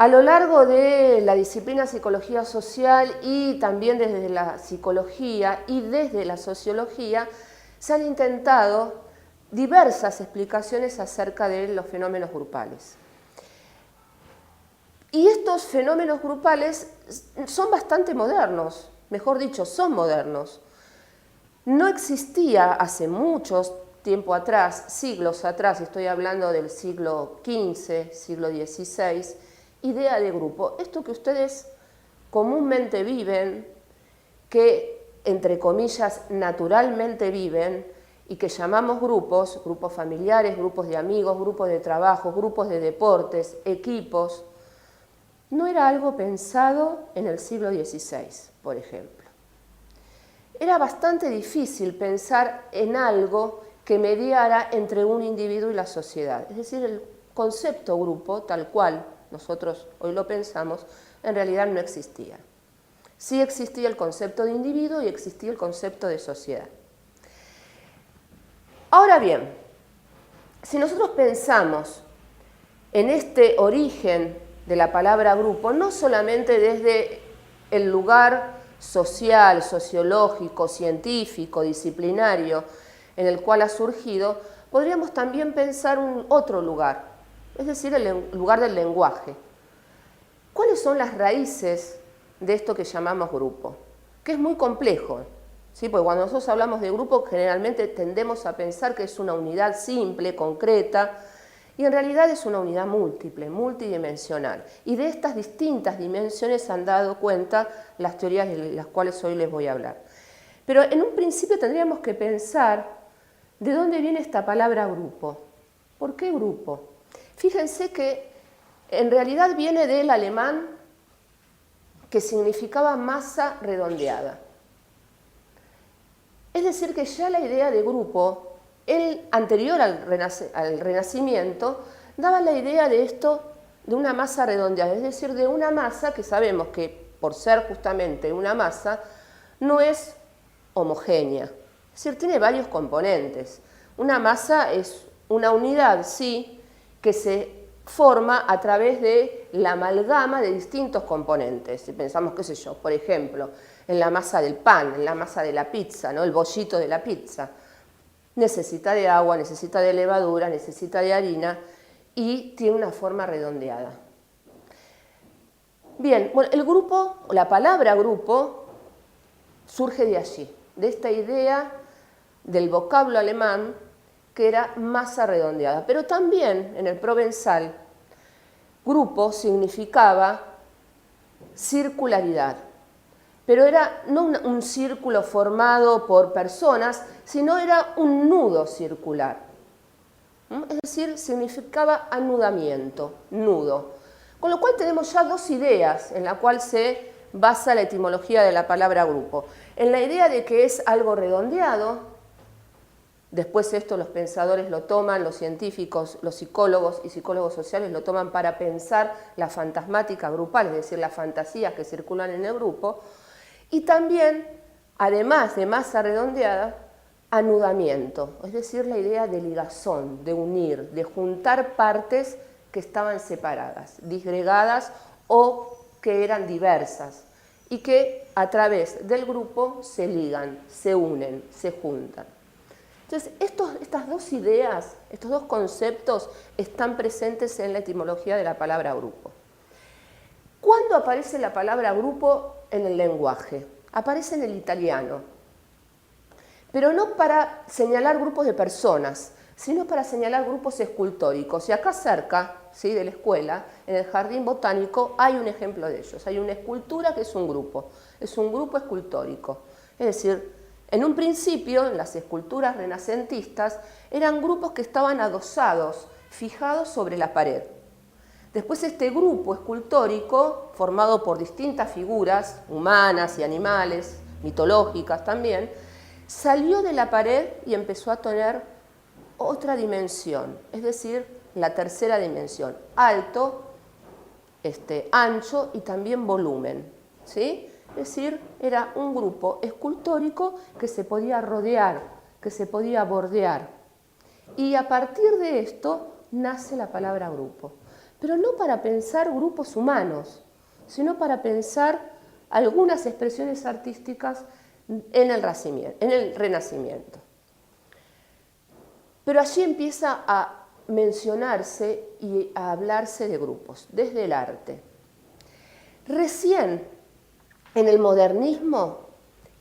A lo largo de la disciplina psicología social y también desde la psicología y desde la sociología se han intentado diversas explicaciones acerca de los fenómenos grupales. Y estos fenómenos grupales son bastante modernos, mejor dicho, son modernos. No existía hace mucho tiempo atrás, siglos atrás, estoy hablando del siglo XV, siglo XVI, idea de grupo. Esto que ustedes comúnmente viven, que entre comillas naturalmente viven y que llamamos grupos, grupos familiares, grupos de amigos, grupos de trabajo, grupos de deportes, equipos, no era algo pensado en el siglo XVI, por ejemplo. Era bastante difícil pensar en algo que mediara entre un individuo y la sociedad. Es decir, el concepto grupo, tal cual nosotros hoy lo pensamos, en realidad no existía. Sí existía el concepto de individuo y existía el concepto de sociedad. Ahora bien, si nosotros pensamos en este origen de la palabra grupo, no solamente desde el lugar social, sociológico, científico, disciplinario en el cual ha surgido, podríamos también pensar en otro lugar, es decir, el lugar del lenguaje. ¿Cuáles son las raíces de esto que llamamos grupo? Que es muy complejo, ¿sí? Porque cuando nosotros hablamos de grupo generalmente tendemos a pensar que es una unidad simple, concreta, y en realidad es una unidad múltiple, multidimensional. Y de estas distintas dimensiones han dado cuenta las teorías de las cuales hoy les voy a hablar. Pero en un principio tendríamos que pensar de dónde viene esta palabra grupo. ¿Por qué grupo? Fíjense que en realidad viene del alemán que significaba masa redondeada. Es decir, que ya la idea de grupo, el anterior al Renacimiento, daba la idea de esto de una masa redondeada, es decir, de una masa que sabemos que, por ser justamente una masa, no es homogénea, es decir, tiene varios componentes. Una masa es una unidad, sí, que se forma a través de la amalgama de distintos componentes. Si pensamos, qué sé yo, por ejemplo, en la masa del pan, en la masa de la pizza, ¿no? El bollito de la pizza. Necesita de agua, necesita de levadura, necesita de harina y tiene una forma redondeada. Bien, bueno, el grupo, la palabra grupo, surge de allí, de esta idea del vocablo alemán que era masa redondeada. Pero también en el provenzal, grupo significaba circularidad. Pero era no un círculo formado por personas, sino era un nudo circular. Es decir, significaba anudamiento, nudo. Con lo cual tenemos ya dos ideas en la cual se basa la etimología de la palabra grupo. En la idea de que es algo redondeado, después esto los pensadores lo toman, los científicos, los psicólogos y psicólogos sociales lo toman para pensar la fantasmática grupal, es decir, las fantasías que circulan en el grupo, y también, además de masa redondeada, anudamiento, es decir, la idea de ligazón, de unir, de juntar partes que estaban separadas, disgregadas o que eran diversas y que a través del grupo se ligan, se unen, se juntan. Entonces, estas dos ideas, estos dos conceptos están presentes en la etimología de la palabra grupo. ¿Cuándo aparece la palabra grupo en el lenguaje? Aparece en el italiano, pero no para señalar grupos de personas, sino para señalar grupos escultóricos. Y acá cerca, ¿sí?, de la escuela, en el jardín botánico, hay un ejemplo de ellos. Hay una escultura que es un grupo escultórico. Es decir, en un principio, en las esculturas renacentistas, eran grupos que estaban adosados, fijados sobre la pared. Después este grupo escultórico, formado por distintas figuras humanas y animales, mitológicas también, salió de la pared y empezó a tener otra dimensión, es decir, la tercera dimensión, alto, ancho y también volumen, ¿sí? Es decir, era un grupo escultórico que se podía rodear, que se podía bordear. Y a partir de esto nace la palabra grupo. pero no para pensar grupos humanos, sino para pensar algunas expresiones artísticas en el Renacimiento. Pero allí empieza a mencionarse y a hablarse de grupos, desde el arte. Recién en el modernismo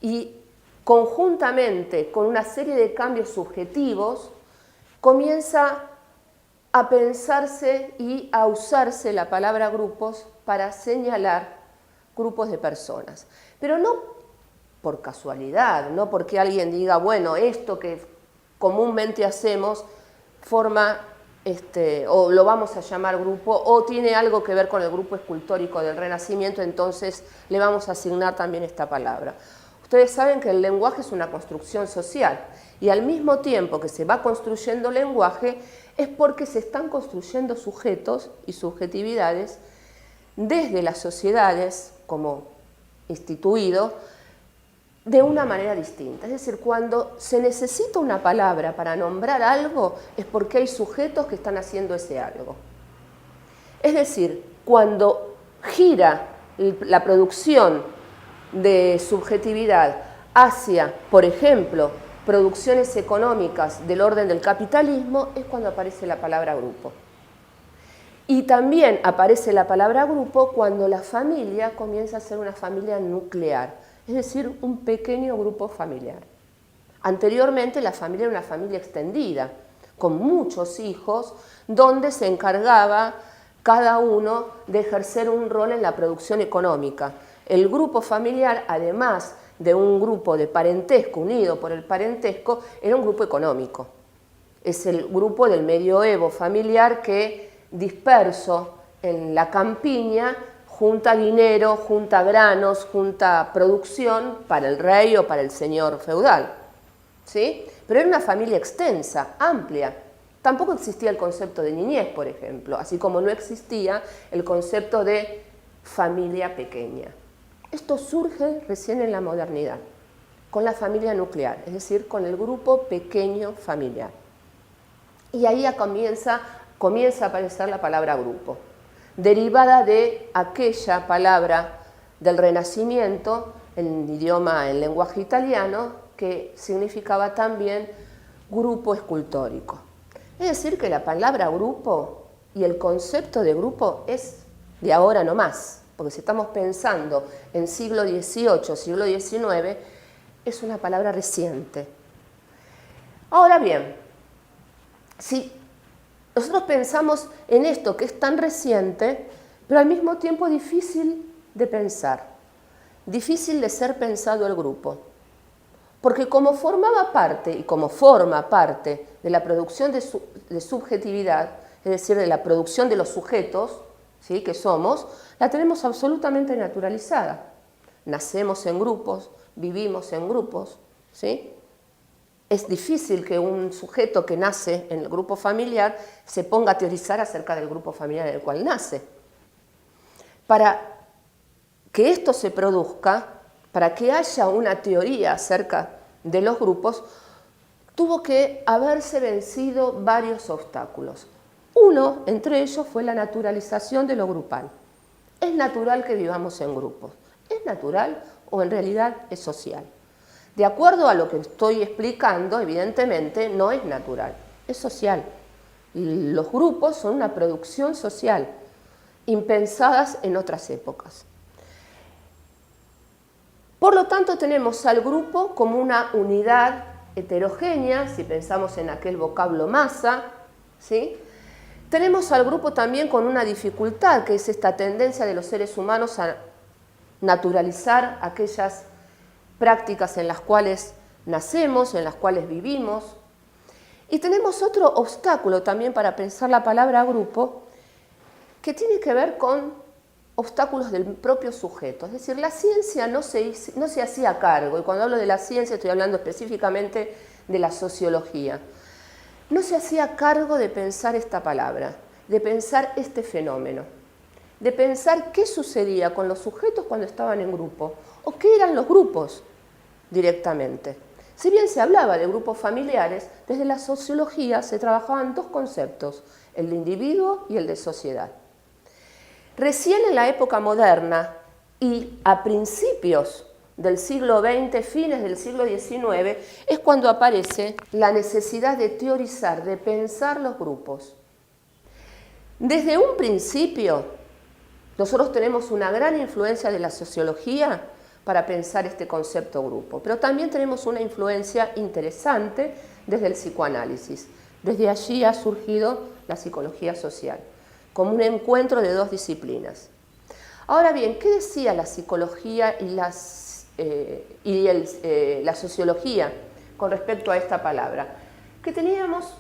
y conjuntamente con una serie de cambios subjetivos, comienza a pensarse y a usarse la palabra grupos para señalar grupos de personas. Pero no por casualidad, no porque alguien diga, bueno, esto que comúnmente hacemos forma, o lo vamos a llamar grupo, o tiene algo que ver con el grupo escultórico del Renacimiento, entonces le vamos a asignar también esta palabra. Ustedes saben que el lenguaje es una construcción social y al mismo tiempo que se va construyendo lenguaje es porque se están construyendo sujetos y subjetividades desde las sociedades como instituido de una manera distinta. Es decir, cuando se necesita una palabra para nombrar algo es porque hay sujetos que están haciendo ese algo. Es decir, cuando gira la producción de subjetividad hacia, por ejemplo, producciones económicas del orden del capitalismo, es cuando aparece la palabra grupo. Y también aparece la palabra grupo cuando la familia comienza a ser una familia nuclear, es decir, un pequeño grupo familiar. Anteriormente la familia era una familia extendida, con muchos hijos, donde se encargaba cada uno de ejercer un rol en la producción económica. El grupo familiar, además de un grupo de parentesco unido por el parentesco, era un grupo económico. Es el grupo del medioevo familiar que, disperso en la campiña, junta dinero, junta granos, junta producción para el rey o para el señor feudal, ¿sí? Pero era una familia extensa, amplia. Tampoco existía el concepto de niñez, por ejemplo, así como no existía el concepto de familia pequeña. Esto surge recién en la modernidad, con la familia nuclear, es decir, con el grupo pequeño familiar. Y ahí comienza a aparecer la palabra grupo, derivada de aquella palabra del Renacimiento, en lenguaje italiano, que significaba también grupo escultórico. Es decir, que la palabra grupo y el concepto de grupo es de ahora no más, porque si estamos pensando en siglo XVIII, siglo XIX, es una palabra reciente. Ahora bien, si nosotros pensamos en esto que es tan reciente, pero al mismo tiempo difícil de pensar, difícil de ser pensado el grupo, porque como formaba parte y como forma parte de la producción de subjetividad, es decir, de la producción de los sujetos, ¿sí?, que somos, la tenemos absolutamente naturalizada. Nacemos en grupos, vivimos en grupos, ¿sí? Es difícil que un sujeto que nace en el grupo familiar se ponga a teorizar acerca del grupo familiar en el cual nace. Para que esto se produzca, para que haya una teoría acerca de los grupos, tuvo que haberse vencido varios obstáculos. Uno entre ellos fue la naturalización de lo grupal. Es natural que vivamos en grupos. ¿Es natural o en realidad es social? De acuerdo a lo que estoy explicando, evidentemente no es natural, es social. Los grupos son una producción social, impensadas en otras épocas. Por lo tanto, tenemos al grupo como una unidad heterogénea, si pensamos en aquel vocablo masa, ¿sí? Tenemos al grupo también con una dificultad, que es esta tendencia de los seres humanos a naturalizar aquellas prácticas en las cuales nacemos, en las cuales vivimos. Y tenemos otro obstáculo también para pensar la palabra grupo, que tiene que ver con obstáculos del propio sujeto. Es decir, la ciencia no se hacía cargo, y cuando hablo de la ciencia estoy hablando específicamente de la sociología. No se hacía cargo de pensar esta palabra, de pensar este fenómeno, de pensar qué sucedía con los sujetos cuando estaban en grupo, o qué eran los grupos directamente. Si bien se hablaba de grupos familiares, desde la sociología se trabajaban dos conceptos, el de individuo y el de sociedad. Recién en la época moderna y a principios del siglo XX, fines del siglo XIX, es cuando aparece la necesidad de teorizar, de pensar los grupos. Desde un principio, nosotros tenemos una gran influencia de la sociología para pensar este concepto grupo, pero también tenemos una influencia interesante desde el psicoanálisis. Desde allí ha surgido la psicología social, como un encuentro de dos disciplinas. Ahora bien, ¿qué decía la psicología y la sociología con respecto a esta palabra? Que teníamos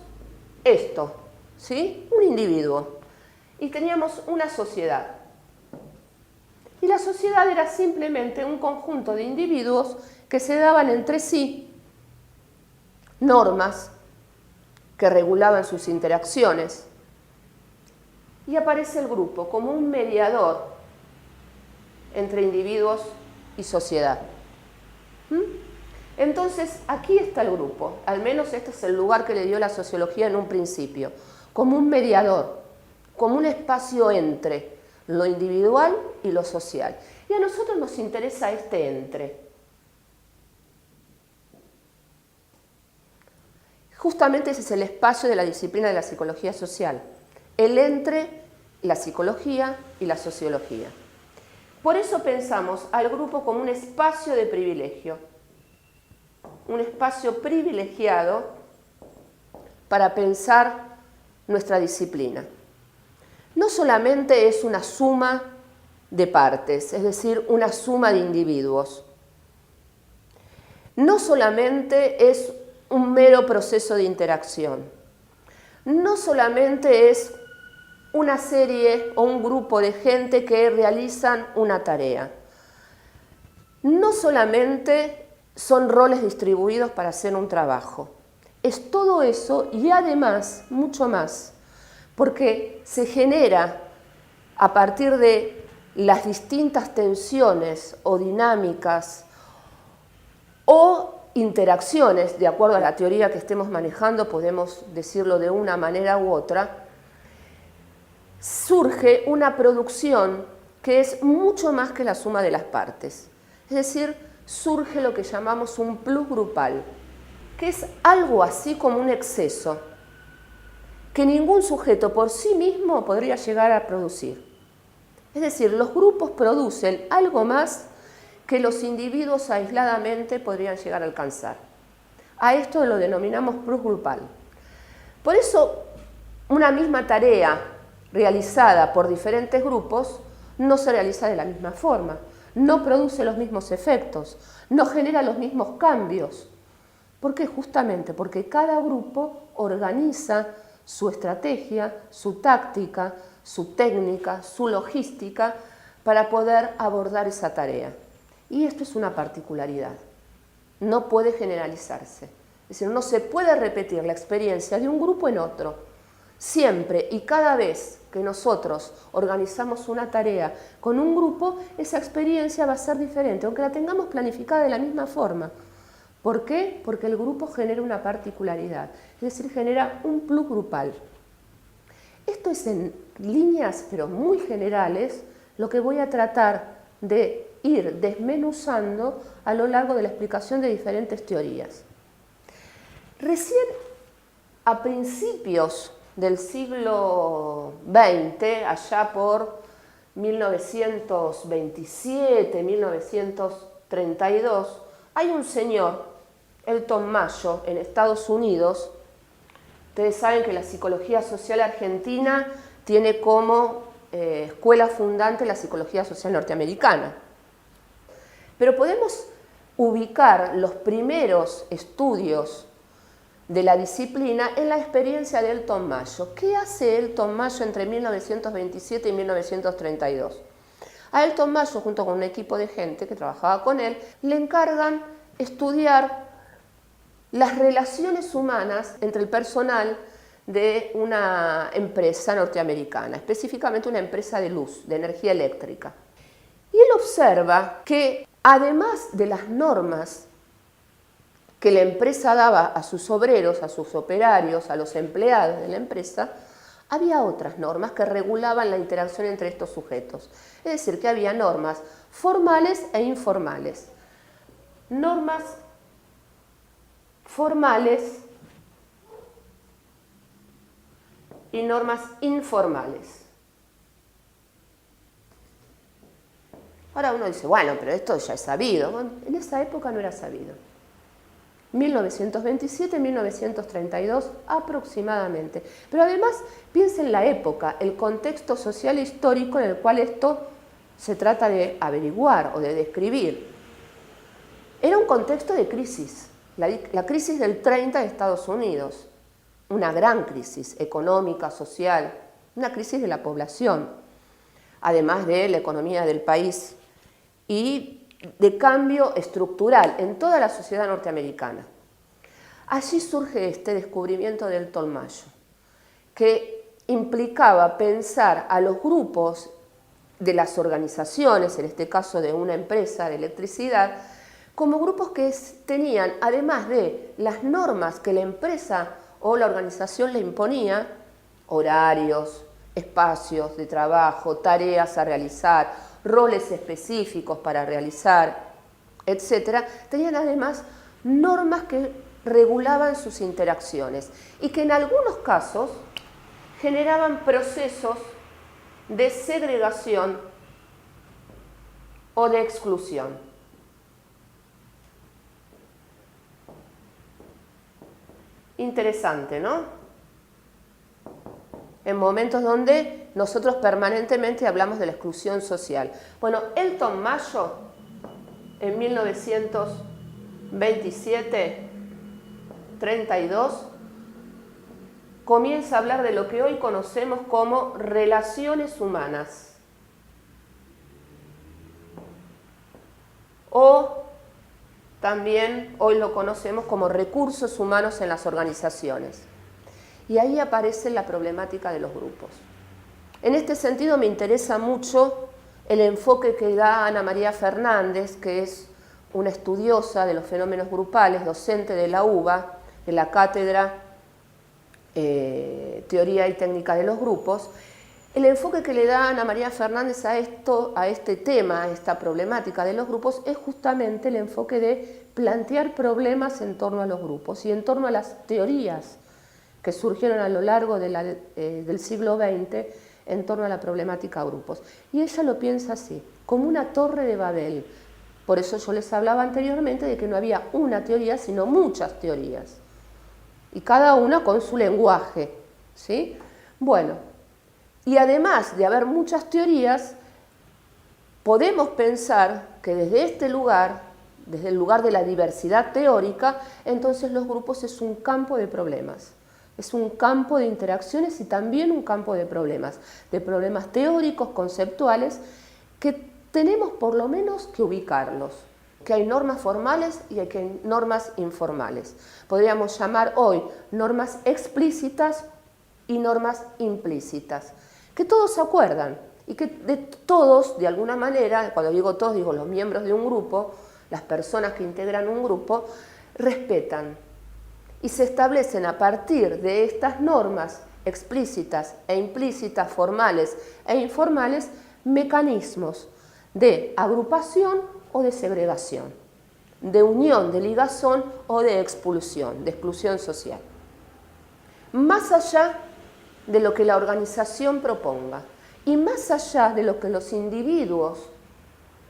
esto, ¿sí? Un individuo, y teníamos una sociedad. Y la sociedad era simplemente un conjunto de individuos que se daban entre sí normas que regulaban sus interacciones. Y aparece el grupo como un mediador entre individuos y sociedad. Entonces, aquí está el grupo, al menos este es el lugar que le dio la sociología en un principio, como un mediador, como un espacio entre lo individual y lo social. Y a nosotros nos interesa este entre. Justamente ese es el espacio de la disciplina de la psicología social, el entre la psicología y la sociología. Por eso pensamos al grupo como un espacio de privilegio, un espacio privilegiado para pensar nuestra disciplina. No solamente es una suma de partes, es decir, una suma de individuos. No solamente es un mero proceso de interacción. No solamente es una serie o un grupo de gente que realizan una tarea. No solamente son roles distribuidos para hacer un trabajo. Es todo eso y además mucho más, porque se genera a partir de las distintas tensiones o dinámicas o interacciones, de acuerdo a la teoría que estemos manejando, podemos decirlo de una manera u otra, surge una producción que es mucho más que la suma de las partes. Es decir, surge lo que llamamos un plus grupal, que es algo así como un exceso, que ningún sujeto por sí mismo podría llegar a producir. Es decir, los grupos producen algo más que los individuos aisladamente podrían llegar a alcanzar. A esto lo denominamos plus grupal. Por eso, una misma tarea realizada por diferentes grupos no se realiza de la misma forma, no produce los mismos efectos, no genera los mismos cambios. ¿Por qué? Justamente porque cada grupo organiza su estrategia, su táctica, su técnica, su logística para poder abordar esa tarea. Y esto es una particularidad, no puede generalizarse. Es decir, no se puede repetir la experiencia de un grupo en otro. Siempre y cada vez que nosotros organizamos una tarea con un grupo, esa experiencia va a ser diferente, aunque la tengamos planificada de la misma forma. ¿Por qué? Porque el grupo genera una particularidad, es decir, genera un plus grupal. Esto es en líneas, pero muy generales, lo que voy a tratar de ir desmenuzando a lo largo de la explicación de diferentes teorías. Recién a principios del siglo XX, allá por 1927, 1932, hay un señor, Elton Mayo, en Estados Unidos. Ustedes saben que la psicología social argentina tiene como escuela fundante la psicología social norteamericana. Pero podemos ubicar los primeros estudios de la disciplina en la experiencia de Elton Mayo. ¿Qué hace Elton Mayo entre 1927 y 1932? A Elton Mayo, junto con un equipo de gente que trabajaba con él, le encargan estudiar las relaciones humanas entre el personal de una empresa norteamericana, específicamente una empresa de luz, de energía eléctrica. Y él observa que, además de las normas que la empresa daba a sus obreros, a sus operarios, a los empleados de la empresa, había otras normas que regulaban la interacción entre estos sujetos. Es decir, que había normas formales e informales. Normas formales y normas informales. Ahora uno dice, bueno, pero esto ya es sabido. Bueno, en esa época no era sabido. 1927-1932 aproximadamente. Pero además, piensen en la época, el contexto social e histórico en el cual esto se trata de averiguar o de describir. Era un contexto de crisis, la crisis del 30 de Estados Unidos, una gran crisis económica, social, una crisis de la población, además de la economía del país y de cambio estructural en toda la sociedad norteamericana. Allí surge este descubrimiento del Mayo, que implicaba pensar a los grupos de las organizaciones, en este caso de una empresa de electricidad, como grupos que tenían, además de las normas que la empresa o la organización le imponía, horarios, espacios de trabajo, tareas a realizar, roles específicos para realizar, etc., tenían además normas que regulaban sus interacciones y que en algunos casos generaban procesos de segregación o de exclusión. Interesante, ¿no? En momentos donde nosotros permanentemente hablamos de la exclusión social. Bueno, Elton Mayo, en 1927-32, comienza a hablar de lo que hoy conocemos como relaciones humanas. O también hoy lo conocemos como recursos humanos en las organizaciones. Y ahí aparece la problemática de los grupos. En este sentido me interesa mucho el enfoque que da Ana María Fernández, que es una estudiosa de los fenómenos grupales, docente de la UBA, de la cátedra Teoría y Técnica de los Grupos. El enfoque que le da Ana María Fernández a este tema, a esta problemática de los grupos, es justamente el enfoque de plantear problemas en torno a los grupos y en torno a las teorías que surgieron a lo largo del siglo XX en torno a la problemática grupos. Y ella lo piensa así, como una torre de Babel. Por eso yo les hablaba anteriormente de que no había una teoría, sino muchas teorías. Y cada una con su lenguaje, ¿sí? Bueno, y además de haber muchas teorías, podemos pensar que desde este lugar, desde el lugar de la diversidad teórica, entonces los grupos es un campo de problemas. Es un campo de interacciones y también un campo de problemas teóricos, conceptuales, que tenemos por lo menos que ubicarlos, que hay normas formales y que hay normas informales. Podríamos llamar hoy normas explícitas y normas implícitas, que todos se acuerdan y que de todos, de alguna manera, cuando digo todos, digo los miembros de un grupo, las personas que integran un grupo, respetan. Y se establecen a partir de estas normas explícitas e implícitas, formales e informales, mecanismos de agrupación o de segregación, de unión, de ligazón o de expulsión, de exclusión social. Más allá de lo que la organización proponga y más allá de lo que los individuos,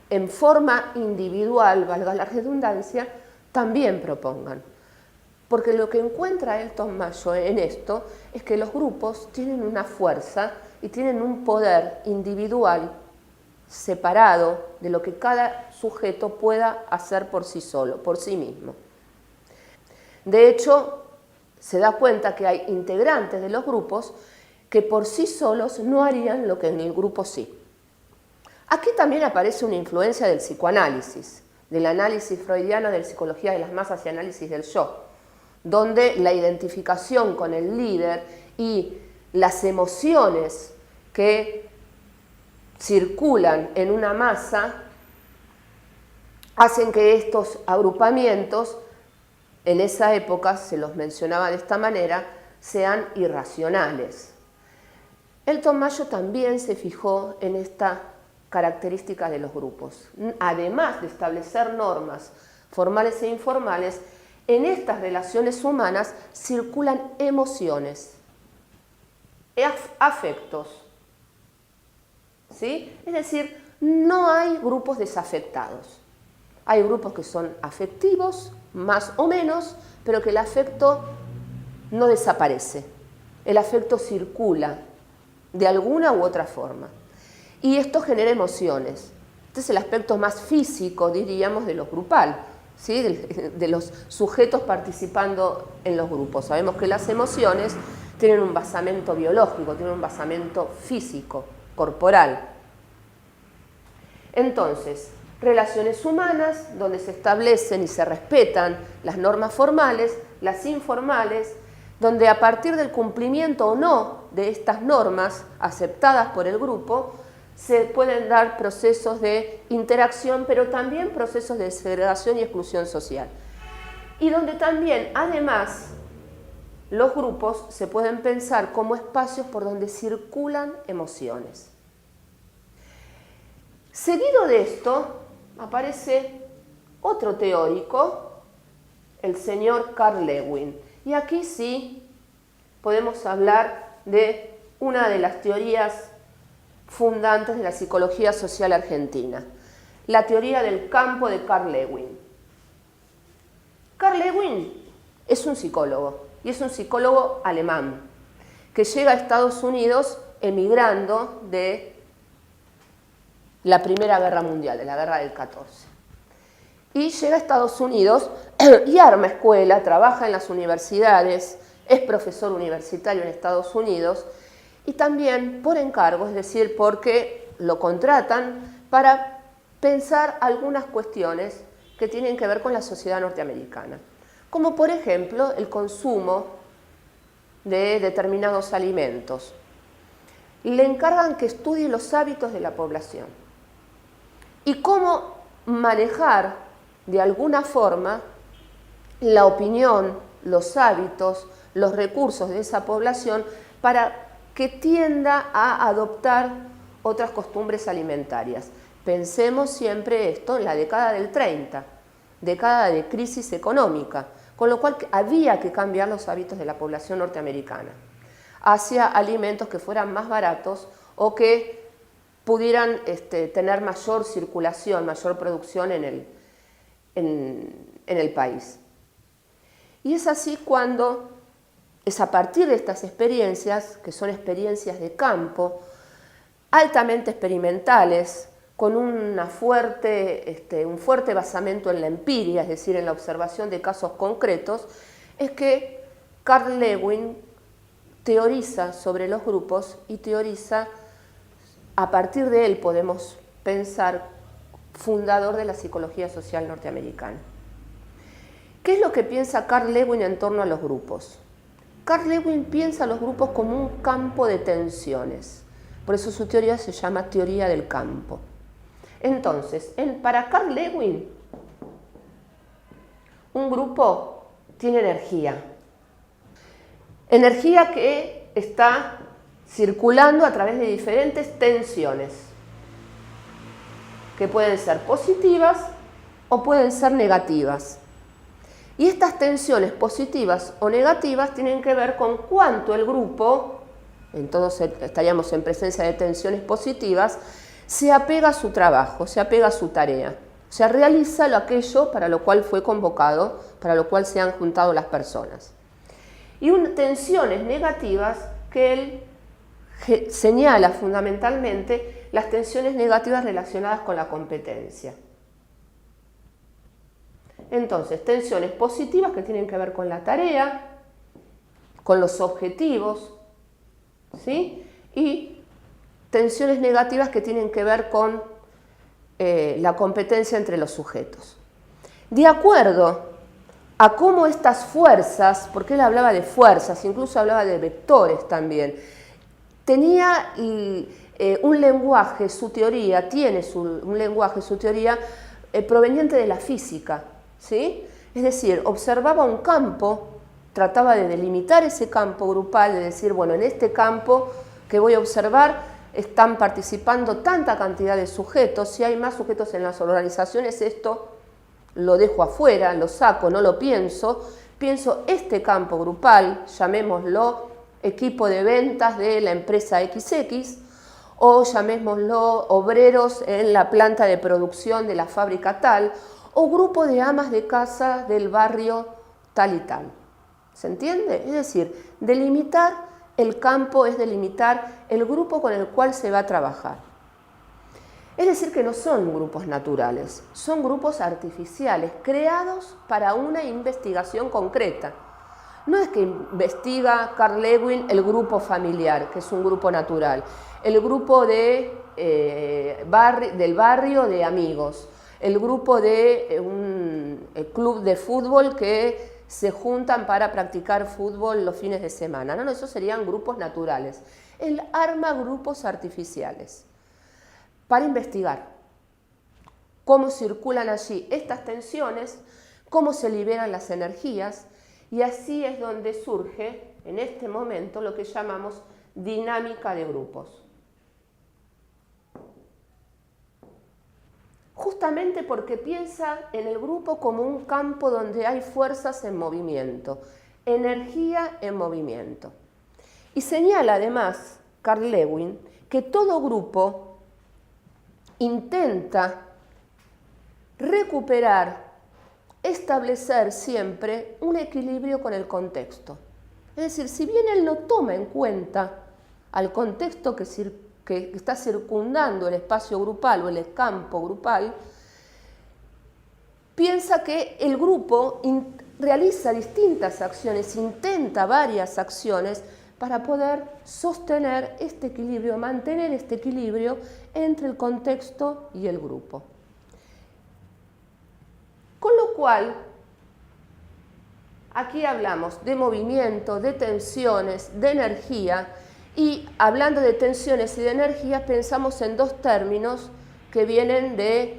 en forma individual, valga la redundancia, también propongan. Porque lo que encuentra Elton Mayo en esto es que los grupos tienen una fuerza y tienen un poder individual separado de lo que cada sujeto pueda hacer por sí solo, por sí mismo. De hecho, se da cuenta que hay integrantes de los grupos que por sí solos no harían lo que en el grupo sí. Aquí también aparece una influencia del psicoanálisis, del análisis freudiano de la psicología de las masas y análisis del yo, donde la identificación con el líder y las emociones que circulan en una masa hacen que estos agrupamientos, en esa época se los mencionaba de esta manera, sean irracionales. Elton Mayo también se fijó en esta característica de los grupos. Además de establecer normas formales e informales, en estas relaciones humanas circulan emociones, afectos, ¿sí? Es decir, no hay grupos desafectados. Hay grupos que son afectivos, más o menos, pero que el afecto no desaparece. El afecto circula de alguna u otra forma. Y esto genera emociones. Este es el aspecto más físico, diríamos, de lo grupal, ¿sí? De los sujetos participando en los grupos. Sabemos que las emociones tienen un basamento biológico, tienen un basamento físico, corporal. Entonces, relaciones humanas donde se establecen y se respetan las normas formales, las informales, donde a partir del cumplimiento o no de estas normas aceptadas por el grupo, se pueden dar procesos de interacción, pero también procesos de segregación y exclusión social. Y donde también, además, los grupos se pueden pensar como espacios por donde circulan emociones. Seguido de esto, aparece otro teórico, el señor Carl Lewin. Y aquí sí podemos hablar de una de las teorías fundantes de la psicología social argentina, la teoría del campo de Carl Lewin. Carl Lewin es un psicólogo, y es un psicólogo alemán, que llega a Estados Unidos emigrando de la Primera Guerra Mundial, de la Guerra del 14. Y llega a Estados Unidos y arma escuela, trabaja en las universidades, es profesor universitario en Estados Unidos y también por encargo, es decir, porque lo contratan para pensar algunas cuestiones que tienen que ver con la sociedad norteamericana, como por ejemplo el consumo de determinados alimentos. Le encargan que estudie los hábitos de la población y cómo manejar de alguna forma la opinión, los hábitos, los recursos de esa población para que tienda a adoptar otras costumbres alimentarias. Pensemos siempre esto en la década del 30, década de crisis económica, con lo cual había que cambiar los hábitos de la población norteamericana hacia alimentos que fueran más baratos o que pudieran tener mayor circulación, mayor producción en el país. Y es así cuando es a partir de estas experiencias, que son experiencias de campo, altamente experimentales, con un fuerte basamento en la empiria, es decir, en la observación de casos concretos, es que Carl Lewin teoriza sobre los grupos y teoriza, a partir de él podemos pensar, fundador de la psicología social norteamericana. ¿Qué es lo que piensa Carl Lewin en torno a los grupos? Carl Lewin piensa a los grupos como un campo de tensiones. Por eso su teoría se llama teoría del campo. Entonces, para Carl Lewin, un grupo tiene energía. Energía que está circulando a través de diferentes tensiones, que pueden ser positivas o pueden ser negativas. Y estas tensiones positivas o negativas tienen que ver con cuánto el grupo, entonces estaríamos en presencia de tensiones positivas, se apega a su trabajo, se apega a su tarea, o sea, realiza aquello para lo cual fue convocado, para lo cual se han juntado las personas. Y tensiones negativas que él señala fundamentalmente las tensiones negativas relacionadas con la competencia. Entonces, tensiones positivas que tienen que ver con la tarea, con los objetivos, ¿sí? Y tensiones negativas que tienen que ver con la competencia entre los sujetos. De acuerdo a cómo estas fuerzas, porque él hablaba de fuerzas, incluso hablaba de vectores también, tenía un lenguaje, su teoría, un lenguaje, su teoría proveniente de la física, ¿sí? Es decir, observaba un campo, trataba de delimitar ese campo grupal, de decir, bueno, en este campo que voy a observar están participando tanta cantidad de sujetos, si hay más sujetos en las organizaciones, esto lo dejo afuera, lo saco, no lo pienso, pienso este campo grupal, llamémoslo equipo de ventas de la empresa XX, o llamémoslo obreros en la planta de producción de la fábrica tal, o grupo de amas de casa del barrio tal y tal. ¿Se entiende? Es decir, delimitar el campo es delimitar el grupo con el cual se va a trabajar. Es decir, que no son grupos naturales, son grupos artificiales, creados para una investigación concreta. No es que investiga Carl Lewin el grupo familiar, que es un grupo natural, el grupo del barrio de amigos, el grupo de un club de fútbol que se juntan para practicar fútbol los fines de semana. No, esos serían grupos naturales. Él arma grupos artificiales para investigar cómo circulan allí estas tensiones, cómo se liberan las energías, y así es donde surge en este momento lo que llamamos dinámica de grupos. Justamente porque piensa en el grupo como un campo donde hay fuerzas en movimiento, energía en movimiento. Y señala además Carl Lewin que todo grupo intenta recuperar, establecer siempre un equilibrio con el contexto. Es decir, si bien él no toma en cuenta al contexto que está circundando el espacio grupal o el campo grupal, piensa que el grupo realiza distintas acciones, intenta varias acciones para poder sostener este equilibrio, mantener este equilibrio entre el contexto y el grupo. Con lo cual, aquí hablamos de movimiento, de tensiones, de energía, y hablando de tensiones y de energía pensamos en dos términos que vienen de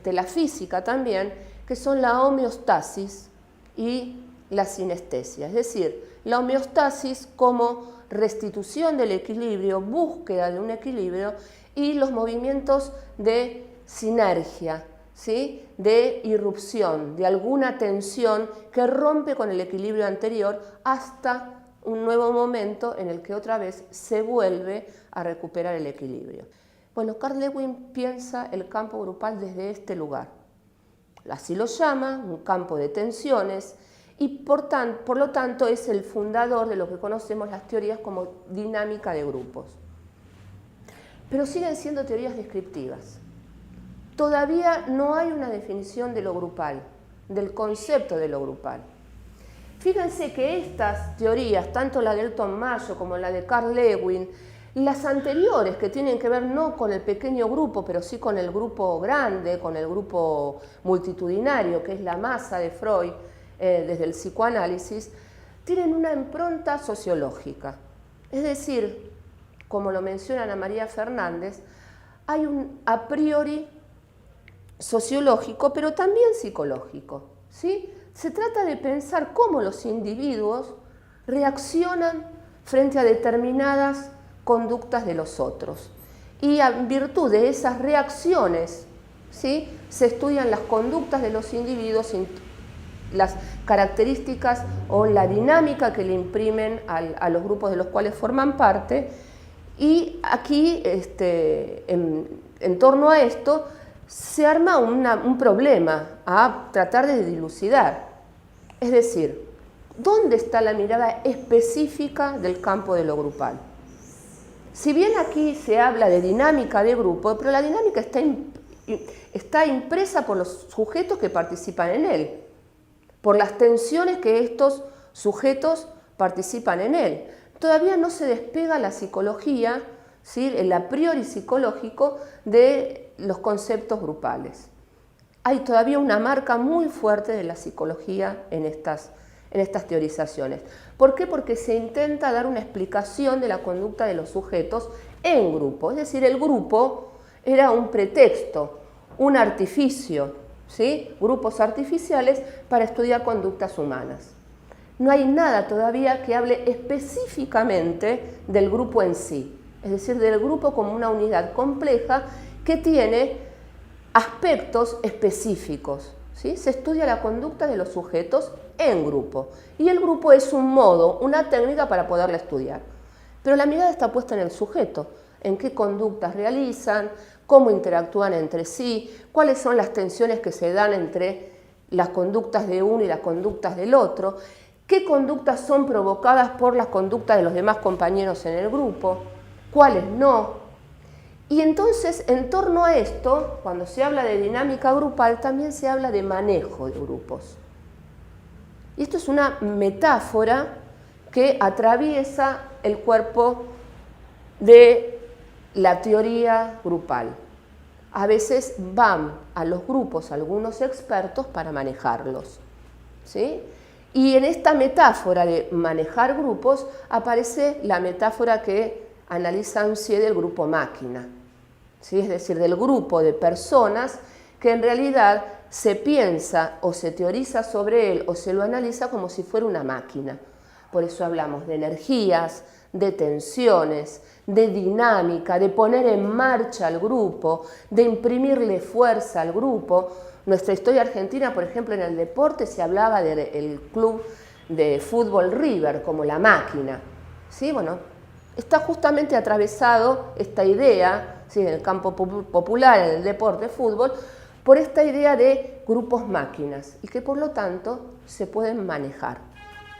la física también, que son la homeostasis y la sinestesia. Es decir, la homeostasis como restitución del equilibrio, búsqueda de un equilibrio, y los movimientos de sinergia, ¿sí? De irrupción, de alguna tensión que rompe con el equilibrio anterior hasta un nuevo momento en el que otra vez se vuelve a recuperar el equilibrio. Bueno, Carl Lewin piensa el campo grupal desde este lugar. Así lo llama, un campo de tensiones, y por lo tanto es el fundador de lo que conocemos las teorías como dinámica de grupos. Pero siguen siendo teorías descriptivas. Todavía no hay una definición de lo grupal, del concepto de lo grupal. Fíjense que estas teorías, tanto la de Elton Mayo como la de Carl Lewin, las anteriores que tienen que ver no con el pequeño grupo, pero sí con el grupo grande, con el grupo multitudinario, que es la masa de Freud desde el psicoanálisis, tienen una impronta sociológica. Es decir, como lo menciona Ana María Fernández, hay un a priori sociológico, pero también psicológico, ¿sí? Se trata de pensar cómo los individuos reaccionan frente a determinadas conductas de los otros. Y en virtud de esas reacciones, ¿sí? Se estudian las conductas de los individuos, las características o la dinámica que le imprimen a los grupos de los cuales forman parte. Y aquí, en torno a esto, se arma un problema a tratar de dilucidar. Es decir, ¿dónde está la mirada específica del campo de lo grupal? Si bien aquí se habla de dinámica de grupo, pero la dinámica está impresa por los sujetos que participan en él, por las tensiones que estos sujetos participan en él. Todavía no se despega la psicología, ¿sí? El a priori psicológico de los conceptos grupales. Hay todavía una marca muy fuerte de la psicología en estas teorizaciones. ¿Por qué? Porque se intenta dar una explicación de la conducta de los sujetos en grupo. Es decir, el grupo era un pretexto, un artificio, ¿sí? Grupos artificiales para estudiar conductas humanas. No hay nada todavía que hable específicamente del grupo en sí. es decir, del grupo como una unidad compleja que tiene aspectos específicos, ¿sí? Se estudia la conducta de los sujetos en grupo y el grupo es un modo, una técnica para poderla estudiar. Pero la mirada está puesta en el sujeto, en qué conductas realizan, cómo interactúan entre sí, cuáles son las tensiones que se dan entre las conductas de uno y las conductas del otro, qué conductas son provocadas por las conductas de los demás compañeros en el grupo, cuáles no. Y entonces, en torno a esto, cuando se habla de dinámica grupal, también se habla de manejo de grupos. Y esto es una metáfora que atraviesa el cuerpo de la teoría grupal. A veces van a los grupos algunos expertos para manejarlos, ¿sí? Y en esta metáfora de manejar grupos aparece la metáfora que analiza Ansié del grupo máquina, ¿sí? Es decir, del grupo de personas que en realidad se piensa o se teoriza sobre él o se lo analiza como si fuera una máquina. Por eso hablamos de energías, de tensiones, de dinámica, de poner en marcha al grupo, de imprimirle fuerza al grupo. Nuestra historia argentina, por ejemplo, en el deporte se hablaba del club de fútbol River como la máquina, ¿sí? Bueno, está justamente atravesado esta idea, ¿sí?, en el campo popular, en el deporte fútbol, por esta idea de grupos máquinas y que por lo tanto se pueden manejar,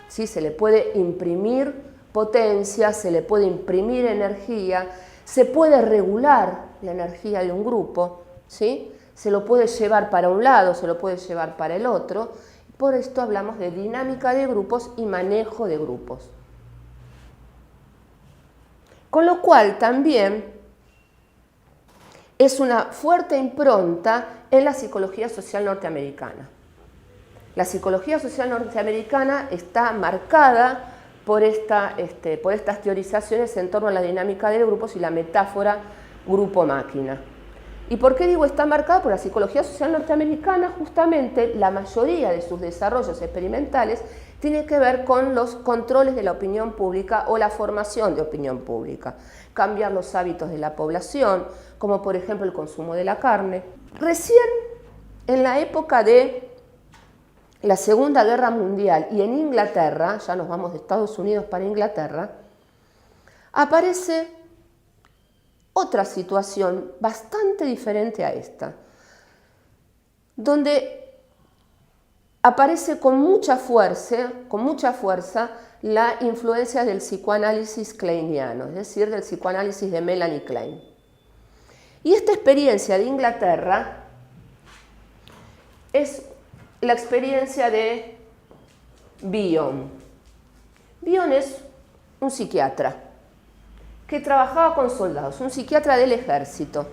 ¿sí? Se le puede imprimir potencia, se le puede imprimir energía, se puede regular la energía de un grupo, ¿sí? Se lo puede llevar para un lado, se lo puede llevar para el otro. Por esto hablamos de dinámica de grupos y manejo de grupos. Con lo cual también es una fuerte impronta en la psicología social norteamericana. La psicología social norteamericana está marcada por estas teorizaciones en torno a la dinámica de grupos y la metáfora grupo-máquina. ¿Y por qué digo está marcada? Por la psicología social norteamericana, justamente la mayoría de sus desarrollos experimentales tiene que ver con los controles de la opinión pública o la formación de opinión pública, cambiar los hábitos de la población, como por ejemplo el consumo de la carne. Recién en la época de la Segunda Guerra Mundial y en Inglaterra, ya nos vamos de Estados Unidos para Inglaterra, aparece otra situación bastante diferente a esta, donde aparece con mucha fuerza la influencia del psicoanálisis kleiniano, es decir, del psicoanálisis de Melanie Klein. Y esta experiencia de Inglaterra es la experiencia de Bion. Bion es un psiquiatra que trabajaba con soldados, un psiquiatra del ejército.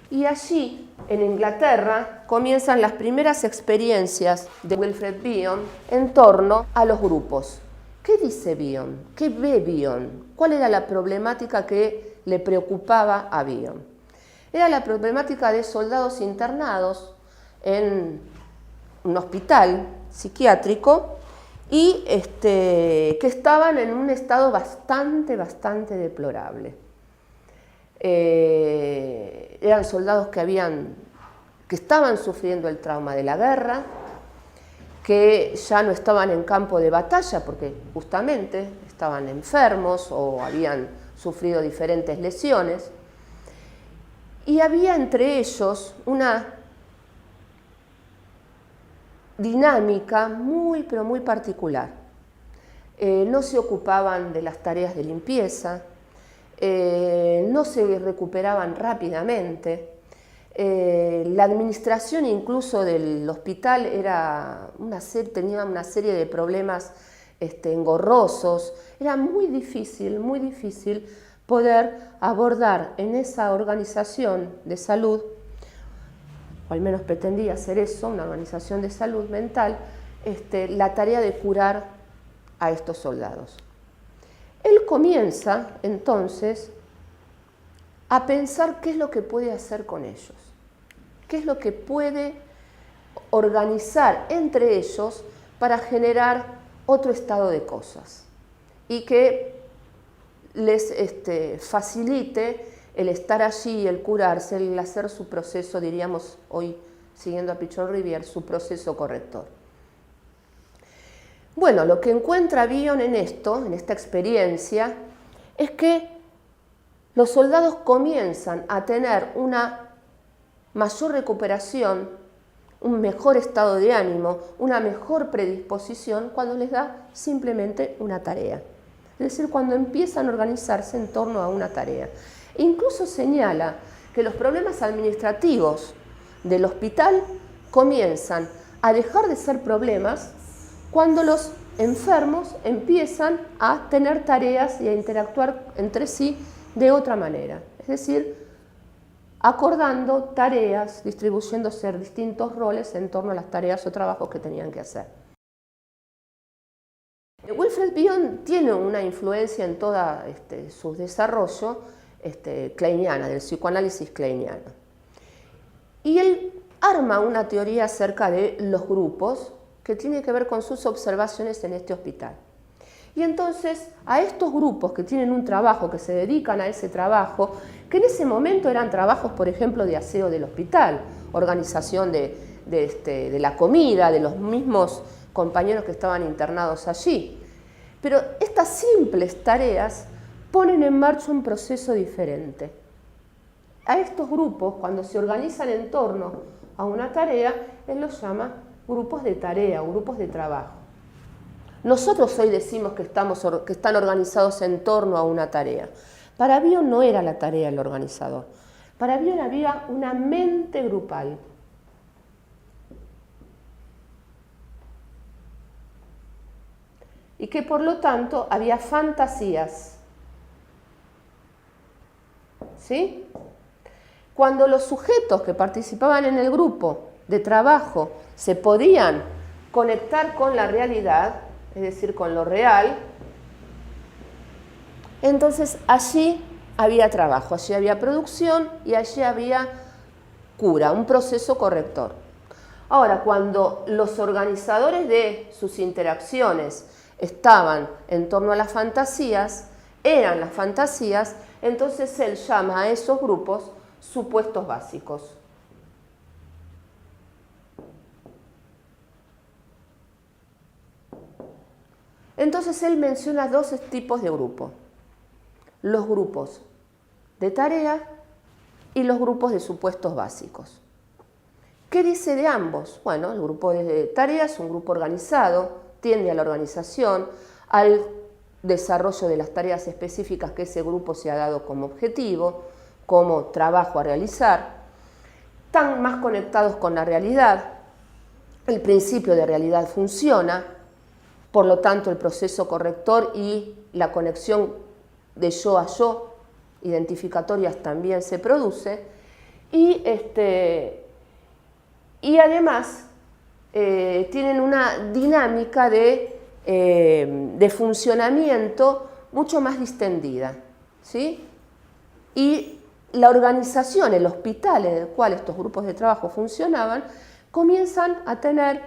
Y allí, en Inglaterra, comienzan las primeras experiencias de Wilfred Bion en torno a los grupos. ¿Qué dice Bion? ¿Qué ve Bion? ¿Cuál era la problemática que le preocupaba a Bion? Era la problemática de soldados internados en un hospital psiquiátrico y que estaban en un estado bastante deplorable. Eran soldados que estaban sufriendo el trauma de la guerra, que ya no estaban en campo de batalla porque justamente estaban enfermos o habían sufrido diferentes lesiones, y había entre ellos una dinámica muy particular. No se ocupaban de las tareas de limpieza, no se recuperaban rápidamente. La administración incluso del hospital tenía una serie de problemas engorrosos. Era muy difícil poder abordar en esa organización de salud, o al menos pretendía hacer eso, una organización de salud mental, la tarea de curar a estos soldados. Él comienza entonces a pensar qué es lo que puede hacer con ellos, qué es lo que puede organizar entre ellos para generar otro estado de cosas y que les facilite el estar allí, el curarse, el hacer su proceso, diríamos hoy, siguiendo a Pichon-Rivière, su proceso corrector. Bueno, lo que encuentra Villon en esto, en esta experiencia, es que los soldados comienzan a tener una mayor recuperación, un mejor estado de ánimo, una mejor predisposición cuando les da simplemente una tarea. Es decir, cuando empiezan a organizarse en torno a una tarea. Incluso señala que los problemas administrativos del hospital comienzan a dejar de ser problemas cuando los enfermos empiezan a tener tareas y a interactuar entre sí de otra manera. Es decir, acordando tareas, distribuyéndose distintos roles en torno a las tareas o trabajos que tenían que hacer. Wilfred Bion tiene una influencia en todo su desarrollo kleiniana, del psicoanálisis kleiniano. Y él arma una teoría acerca de los grupos que tiene que ver con sus observaciones en este hospital. Y entonces a estos grupos que tienen un trabajo, que se dedican a ese trabajo, que en ese momento eran trabajos, por ejemplo, de aseo del hospital, organización de la comida, de los mismos compañeros que estaban internados allí. Pero estas simples tareas ponen en marcha un proceso diferente. A estos grupos, cuando se organizan en torno a una tarea, él los llama grupos de tarea o grupos de trabajo. Nosotros hoy decimos que están organizados en torno a una tarea. Para Bion no era la tarea el organizador. Para Bion había una mente grupal. Y que por lo tanto había fantasías. ¿Sí? Cuando los sujetos que participaban en el grupo de trabajo se podían conectar con la realidad, es decir, con lo real, entonces allí había trabajo, allí había producción y allí había cura, un proceso corrector. Ahora, cuando los organizadores de sus interacciones estaban en torno a las fantasías, eran las fantasías, entonces él llama a esos grupos supuestos básicos. Entonces él menciona dos tipos de grupos: los grupos de tarea y los grupos de supuestos básicos. ¿Qué dice de ambos? Bueno, el grupo de tarea es un grupo organizado, tiende a la organización, al desarrollo de las tareas específicas que ese grupo se ha dado como objetivo, como trabajo a realizar. Están más conectados con la realidad, el principio de realidad funciona, por lo tanto el proceso corrector y la conexión de yo a yo, identificatorias, también se produce, y además tienen una dinámica de funcionamiento mucho más distendida, ¿sí? Y la organización, el hospital en el cual estos grupos de trabajo funcionaban, comienzan a tener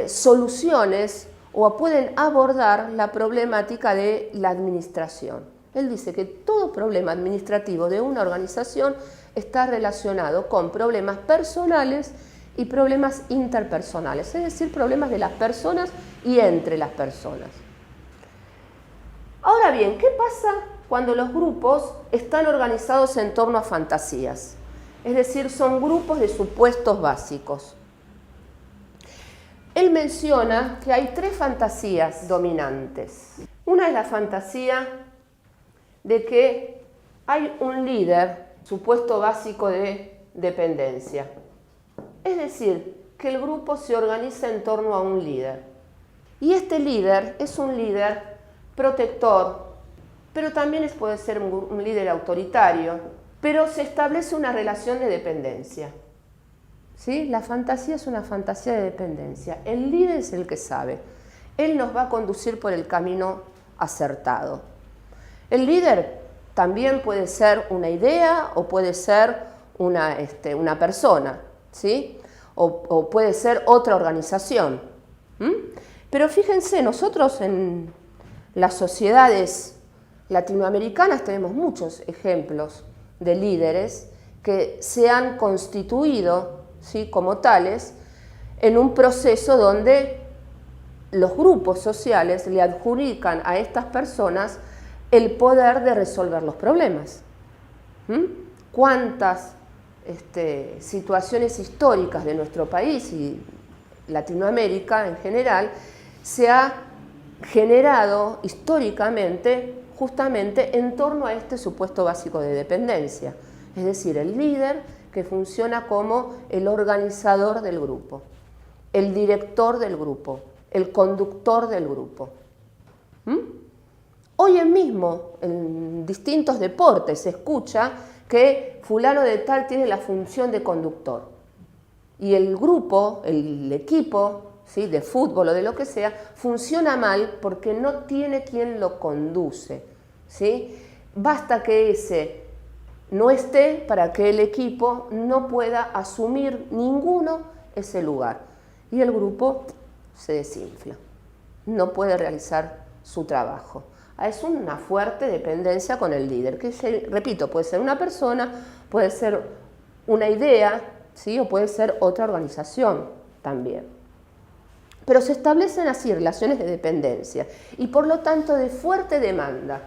soluciones o pueden abordar la problemática de la administración. Él dice que todo problema administrativo de una organización está relacionado con problemas personales y problemas interpersonales, es decir, problemas de las personas y entre las personas. Ahora bien, ¿qué pasa cuando los grupos están organizados en torno a fantasías? Es decir, son grupos de supuestos básicos. Él menciona que hay tres fantasías dominantes. Una es la fantasía de que hay un líder, supuesto básico de dependencia. Es decir, que el grupo se organiza en torno a un líder. Y este líder es un líder protector, pero también puede ser un líder autoritario, pero se establece una relación de dependencia. ¿Sí? La fantasía es una fantasía de dependencia. El líder es el que sabe. Él nos va a conducir por el camino acertado. El líder también puede ser una idea o puede ser una persona, ¿sí? O puede ser otra organización. Pero fíjense, nosotros en las sociedades latinoamericanas tenemos muchos ejemplos de líderes que se han constituido, ¿sí?, como tales en un proceso donde los grupos sociales le adjudican a estas personas el poder de resolver los problemas. ¿Cuántas situaciones históricas de nuestro país y Latinoamérica en general se ha generado históricamente justamente en torno a este supuesto básico de dependencia? Es decir, el líder que funciona como el organizador del grupo, el director del grupo, el conductor del grupo. Hoy en mismo, en distintos deportes, se escucha que fulano de tal tiene la función de conductor. Y el grupo, el equipo, ¿sí?, de fútbol o de lo que sea, funciona mal porque no tiene quien lo conduce, ¿sí? Basta que ese no esté para que el equipo no pueda asumir ninguno ese lugar. Y el grupo se desinfla, no puede realizar su trabajo. Es una fuerte dependencia con el líder, que, repito, puede ser una persona, puede ser una idea, ¿sí?, o puede ser otra organización también. Pero se establecen así relaciones de dependencia y por lo tanto de fuerte demanda.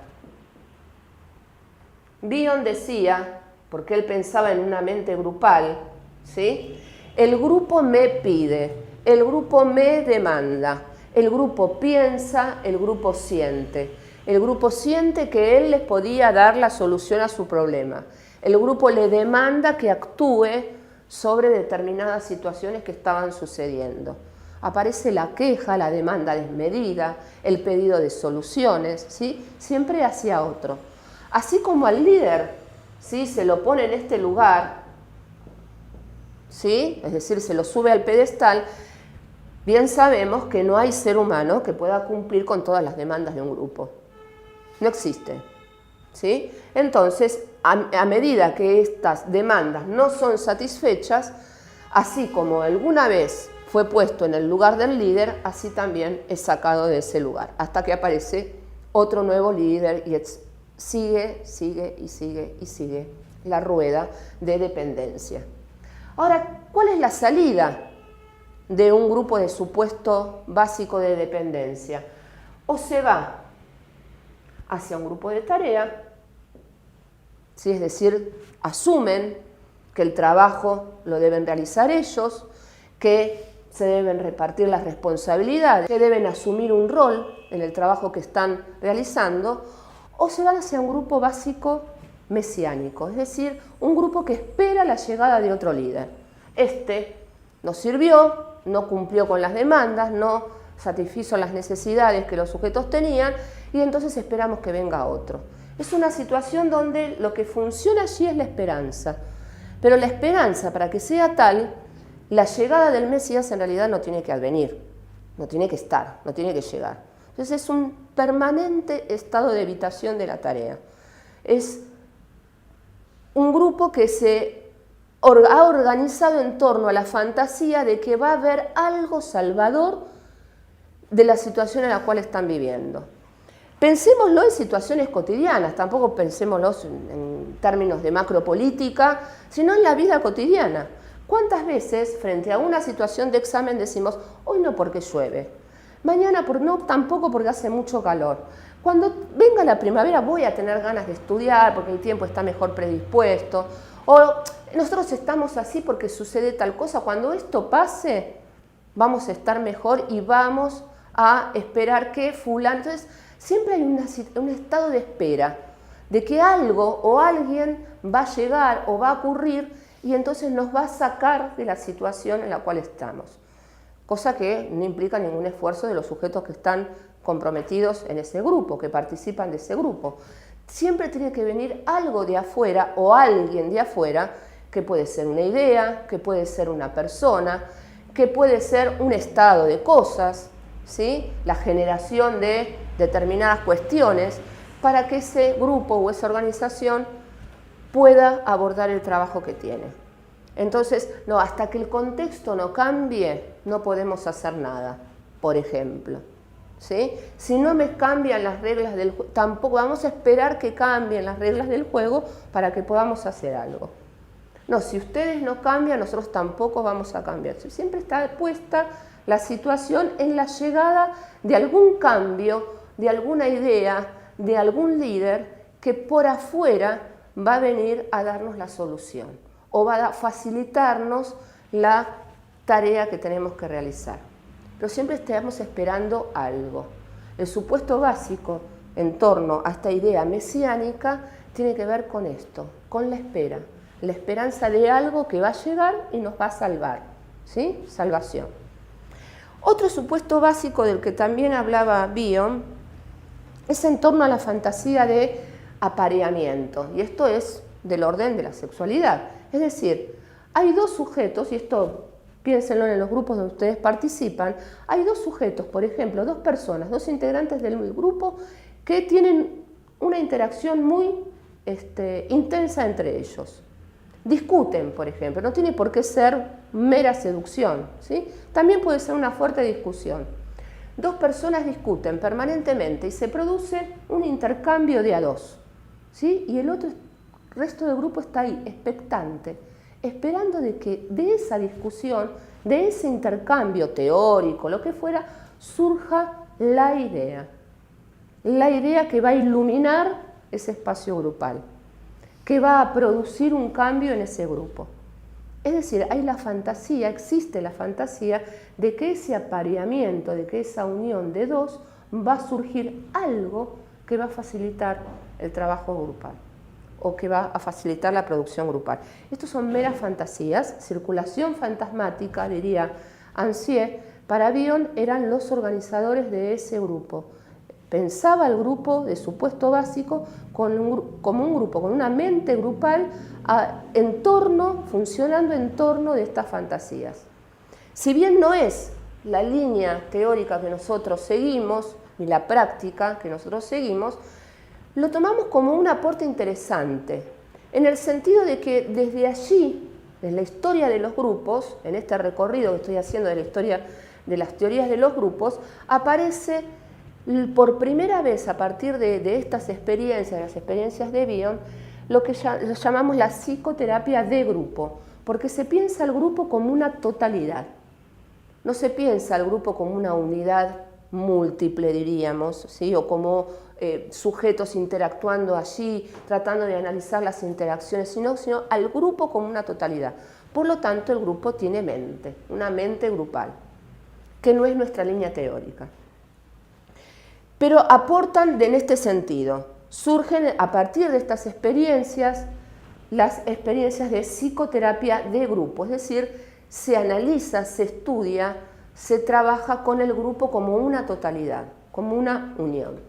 Bion decía, porque él pensaba en una mente grupal, ¿sí?, el grupo me pide, el grupo me demanda, el grupo piensa, el grupo siente. El grupo siente que él les podía dar la solución a su problema. El grupo le demanda que actúe sobre determinadas situaciones que estaban sucediendo. Aparece la queja, la demanda desmedida, el pedido de soluciones, ¿sí?, siempre hacia otro. Así como al líder, ¿sí?, se lo pone en este lugar, ¿sí?, es decir, se lo sube al pedestal, bien sabemos que no hay ser humano que pueda cumplir con todas las demandas de un grupo. No existe, ¿sí? Entonces, a medida que estas demandas no son satisfechas, así como alguna vez fue puesto en el lugar del líder, así también es sacado de ese lugar, hasta que aparece otro nuevo líder y sigue la rueda de dependencia. Ahora, ¿cuál es la salida de un grupo de supuesto básico de dependencia? O se va hacia un grupo de tarea, ¿sí?, es decir, asumen que el trabajo lo deben realizar ellos, que se deben repartir las responsabilidades, que deben asumir un rol en el trabajo que están realizando, o se van hacia un grupo básico mesiánico, es decir, un grupo que espera la llegada de otro líder. Este no sirvió, no cumplió con las demandas, no satisfizo las necesidades que los sujetos tenían y entonces esperamos que venga otro. Es una situación donde lo que funciona allí es la esperanza, pero la esperanza, para que sea tal, la llegada del Mesías en realidad no tiene que advenir, no tiene que estar, no tiene que llegar. Entonces es un permanente estado de evitación de la tarea. Es un grupo que se ha organizado en torno a la fantasía de que va a haber algo salvador de la situación en la cual están viviendo. Pensémoslo en situaciones cotidianas, tampoco pensémoslo en términos de macropolítica, sino en la vida cotidiana. ¿Cuántas veces frente a una situación de examen decimos, hoy no porque llueve, mañana no, tampoco porque hace mucho calor? Cuando venga la primavera voy a tener ganas de estudiar porque el tiempo está mejor predispuesto, o nosotros estamos así porque sucede tal cosa. Cuando esto pase vamos a estar mejor y vamos a esperar que fulano. Entonces siempre hay un estado de espera de que algo o alguien va a llegar o va a ocurrir y entonces nos va a sacar de la situación en la cual estamos. Cosa que no implica ningún esfuerzo de los sujetos que están comprometidos en ese grupo, que participan de ese grupo. Siempre tiene que venir algo de afuera o alguien de afuera, que puede ser una idea, que puede ser una persona, que puede ser un estado de cosas, ¿sí?, la generación de determinadas cuestiones para que ese grupo o esa organización pueda abordar el trabajo que tiene. Entonces, no, hasta que el contexto no cambie, no podemos hacer nada, por ejemplo. ¿sí? Si no me cambian las reglas del juego, tampoco vamos a esperar que cambien las reglas del juego para que podamos hacer algo. No, si ustedes no cambian, nosotros tampoco vamos a cambiar. Siempre está puesta la situación en la llegada de algún cambio, de alguna idea, de algún líder que por afuera va a venir a darnos la solución o va a facilitarnos la tarea que tenemos que realizar. Pero siempre estamos esperando algo. El supuesto básico en torno a esta idea mesiánica tiene que ver con esto, con la espera. La esperanza de algo que va a llegar y nos va a salvar, ¿sí? Salvación. Otro supuesto básico del que también hablaba Bion es en torno a la fantasía de apareamiento, y esto es del orden de la sexualidad. Es decir, hay dos sujetos, y esto piénsenlo en los grupos donde ustedes participan, hay dos sujetos, por ejemplo, dos personas, dos integrantes del grupo que tienen una interacción muy intensa entre ellos. Discuten, por ejemplo, no tiene por qué ser mera seducción, ¿sí? También puede ser una fuerte discusión. Dos personas discuten permanentemente y se produce un intercambio de a dos, ¿sí? Y el resto del grupo está ahí, expectante, esperando de que de esa discusión, de ese intercambio teórico, lo que fuera, surja la idea que va a iluminar ese espacio grupal, que va a producir un cambio en ese grupo. Es decir, hay la fantasía, existe la fantasía de que ese apareamiento, de que esa unión de dos va a surgir algo que va a facilitar el trabajo grupal o que va a facilitar la producción grupal. Estos son meras fantasías, circulación fantasmática, diría Ancier. Para Bion eran los organizadores de ese grupo. Pensaba el grupo de supuesto básico como un grupo, con una mente grupal funcionando en torno de estas fantasías. Si bien no es la línea teórica que nosotros seguimos, ni la práctica que nosotros seguimos, lo tomamos como un aporte interesante, en el sentido de que desde allí, en la historia de los grupos, en este recorrido que estoy haciendo de la historia de las teorías de los grupos, aparece por primera vez a partir de estas experiencias, las experiencias de Bion, lo que llamamos la psicoterapia de grupo, porque se piensa el grupo como una totalidad. No se piensa el grupo como una unidad múltiple, diríamos, ¿sí? O como sujetos interactuando allí, tratando de analizar las interacciones, sino al grupo como una totalidad. Por lo tanto, el grupo tiene mente, una mente grupal, que no es nuestra línea teórica. Pero aportan en este sentido. Surgen a partir de estas experiencias las experiencias de psicoterapia de grupo, es decir, se analiza, se estudia, se trabaja con el grupo como una totalidad, como una unión.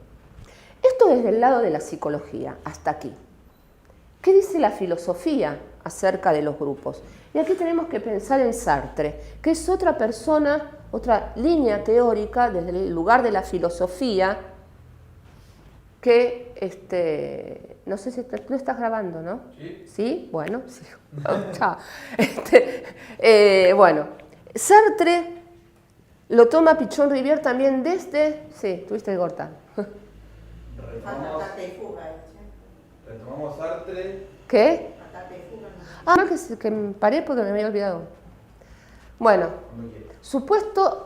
Esto desde el lado de la psicología, hasta aquí. ¿Qué dice la filosofía acerca de los grupos? Y aquí tenemos que pensar en Sartre, que es otra persona, otra línea teórica desde el lugar de la filosofía, que, no sé si tú estás grabando, ¿no? Sí. ¿Sí? Bueno, sí. Chao. Bueno, Sartre lo toma Pichon Rivière también desde... Sí, tuviste que cortar. Retomamos Sartre. ¿Qué? Que me paré porque me había olvidado. Bueno,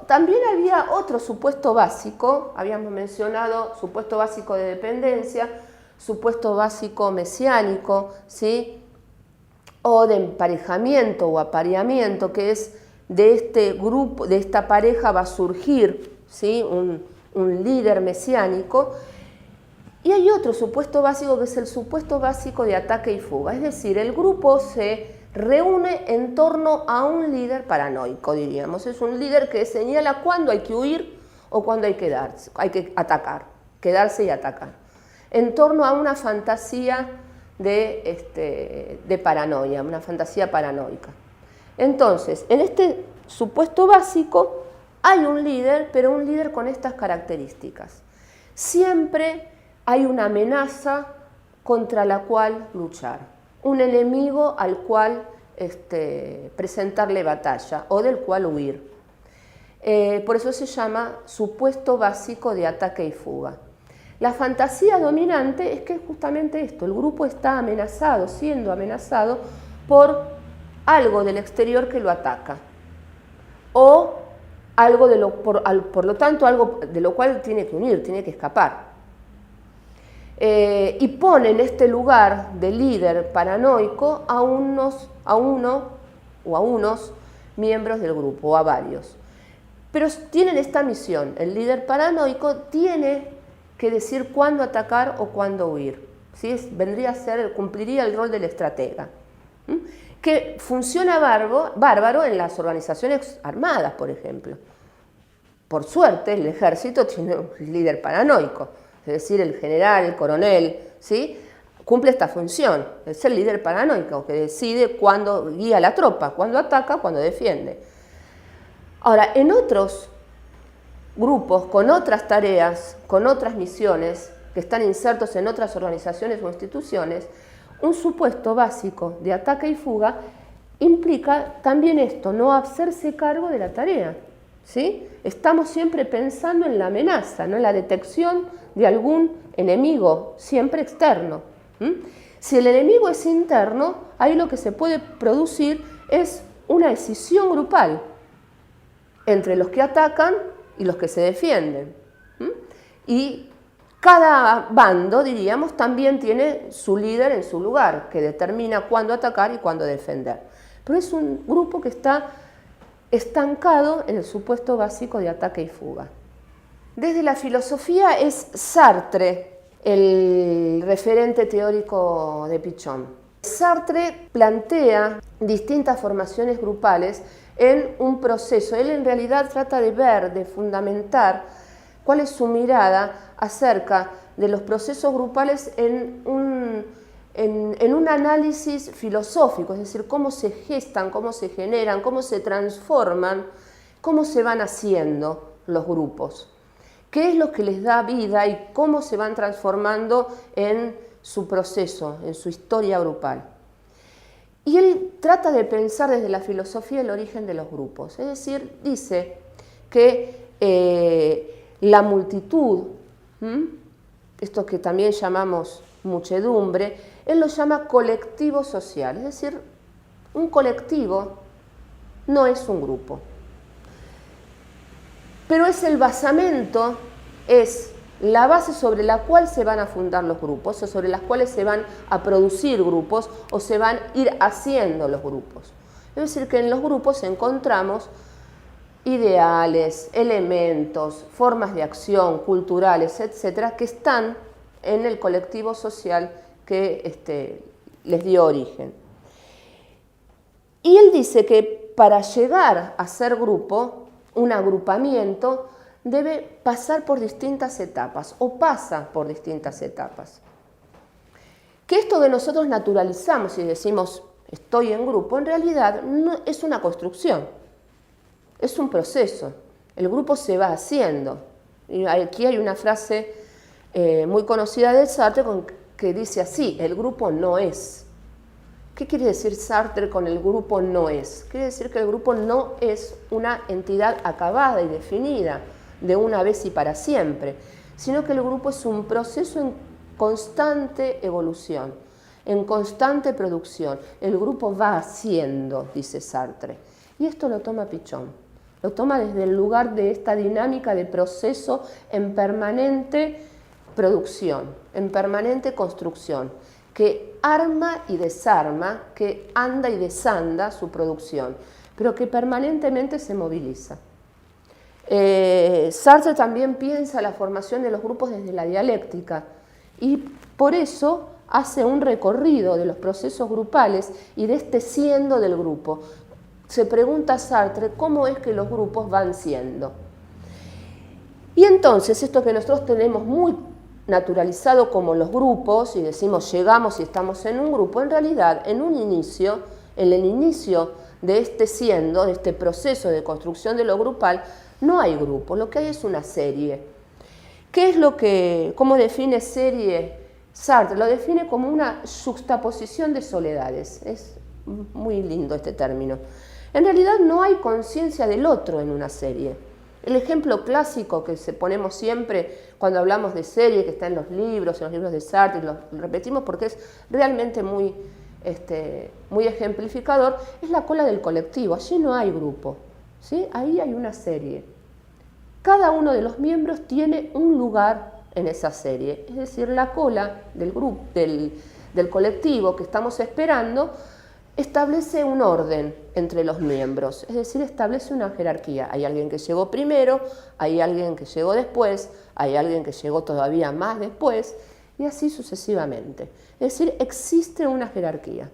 también había otro supuesto básico, habíamos mencionado supuesto básico de dependencia, supuesto básico mesiánico, ¿sí? O de emparejamiento o apareamiento, que es de este grupo, de esta pareja va a surgir, ¿sí? un líder mesiánico. Y hay otro supuesto básico que es el supuesto básico de ataque y fuga, es decir, el grupo se reúne en torno a un líder paranoico, diríamos. Es un líder que señala cuándo hay que huir o cuándo hay que atacar, quedarse y atacar, en torno a una fantasía de paranoia, una fantasía paranoica. Entonces, en este supuesto básico hay un líder, pero un líder con estas características. Siempre hay una amenaza contra la cual luchar, un enemigo al cual presentarle batalla o del cual huir. Por eso se llama supuesto básico de ataque y fuga. La fantasía dominante es que es justamente esto, el grupo está amenazado, siendo amenazado por algo del exterior que lo ataca, o algo por lo tanto, algo de lo cual tiene que huir, tiene que escapar. Y pone en este lugar de líder paranoico a uno o a unos miembros del grupo, o a varios. Pero tienen esta misión, el líder paranoico tiene que decir cuándo atacar o cuándo huir. ¿Sí? Cumpliría el rol del estratega, que funciona bárbaro en las organizaciones armadas, por ejemplo. Por suerte, el ejército tiene un líder paranoico, es decir, el general, el coronel, ¿sí? Cumple esta función, es el líder paranoico que decide cuándo guía a la tropa, cuándo ataca, cuándo defiende. Ahora, en otros grupos, con otras tareas, con otras misiones, que están insertos en otras organizaciones o instituciones, un supuesto básico de ataque y fuga implica también esto, no hacerse cargo de la tarea, ¿sí? Estamos siempre pensando en la amenaza, ¿no? En la detección de algún enemigo, siempre externo. Si el enemigo es interno, ahí lo que se puede producir es una escisión grupal entre los que atacan y los que se defienden. Y cada bando, diríamos, también tiene su líder en su lugar, que determina cuándo atacar y cuándo defender. Pero es un grupo que está estancado en el supuesto básico de ataque y fuga. Desde la filosofía es Sartre el referente teórico de Pichon. Sartre plantea distintas formaciones grupales en un proceso. Él en realidad trata de ver, de fundamentar cuál es su mirada acerca de los procesos grupales en un análisis filosófico, es decir, cómo se gestan, cómo se generan, cómo se transforman, cómo se van haciendo los grupos, qué es lo que les da vida y cómo se van transformando en su proceso, en su historia grupal. Y él trata de pensar desde la filosofía el origen de los grupos, es decir, dice que la multitud, esto que también llamamos muchedumbre, él lo llama colectivo social, es decir, un colectivo no es un grupo. Pero es el basamento, es la base sobre la cual se van a fundar los grupos, o sobre las cuales se van a producir grupos, o se van a ir haciendo los grupos. Es decir, que en los grupos encontramos ideales, elementos, formas de acción, culturales, etcétera, que están en el colectivo social que les dio origen. Y él dice que para llegar a ser grupo, un agrupamiento debe pasar por distintas etapas, o pasa por distintas etapas. Que esto que nosotros naturalizamos y decimos estoy en grupo, en realidad no es una construcción, es un proceso. El grupo se va haciendo. Y aquí hay una frase muy conocida de Sartre que dice así: el grupo no es. ¿Qué quiere decir Sartre con el grupo no es? Quiere decir que el grupo no es una entidad acabada y definida de una vez y para siempre, sino que el grupo es un proceso en constante evolución, en constante producción. El grupo va haciendo, dice Sartre. Y esto lo toma Pichon. Lo toma desde el lugar de esta dinámica de proceso en permanente producción, en permanente construcción, que arma y desarma, que anda y desanda su producción, pero que permanentemente se moviliza. Sartre también piensa la formación de los grupos desde la dialéctica y por eso hace un recorrido de los procesos grupales y de este siendo del grupo. Se pregunta Sartre cómo es que los grupos van siendo. Y entonces esto que nosotros tenemos muy naturalizado como los grupos, y decimos llegamos y estamos en un grupo, en realidad en el inicio de este siendo, de este proceso de construcción de lo grupal, no hay grupo, lo que hay es una serie. ¿Cómo define serie Sartre? Lo define como una juxtaposición de soledades. Es muy lindo este término. En realidad no hay conciencia del otro en una serie. El ejemplo clásico que ponemos siempre cuando hablamos de serie, que está en los libros de Sartre, lo repetimos porque es realmente muy ejemplificador, es la cola del colectivo. Allí no hay grupo, ¿sí? Ahí hay una serie. Cada uno de los miembros tiene un lugar en esa serie, es decir, la cola del grupo, del colectivo que estamos esperando, establece un orden entre los miembros, es decir, establece una jerarquía. Hay alguien que llegó primero, hay alguien que llegó después, hay alguien que llegó todavía más después, y así sucesivamente. Es decir, existe una jerarquía.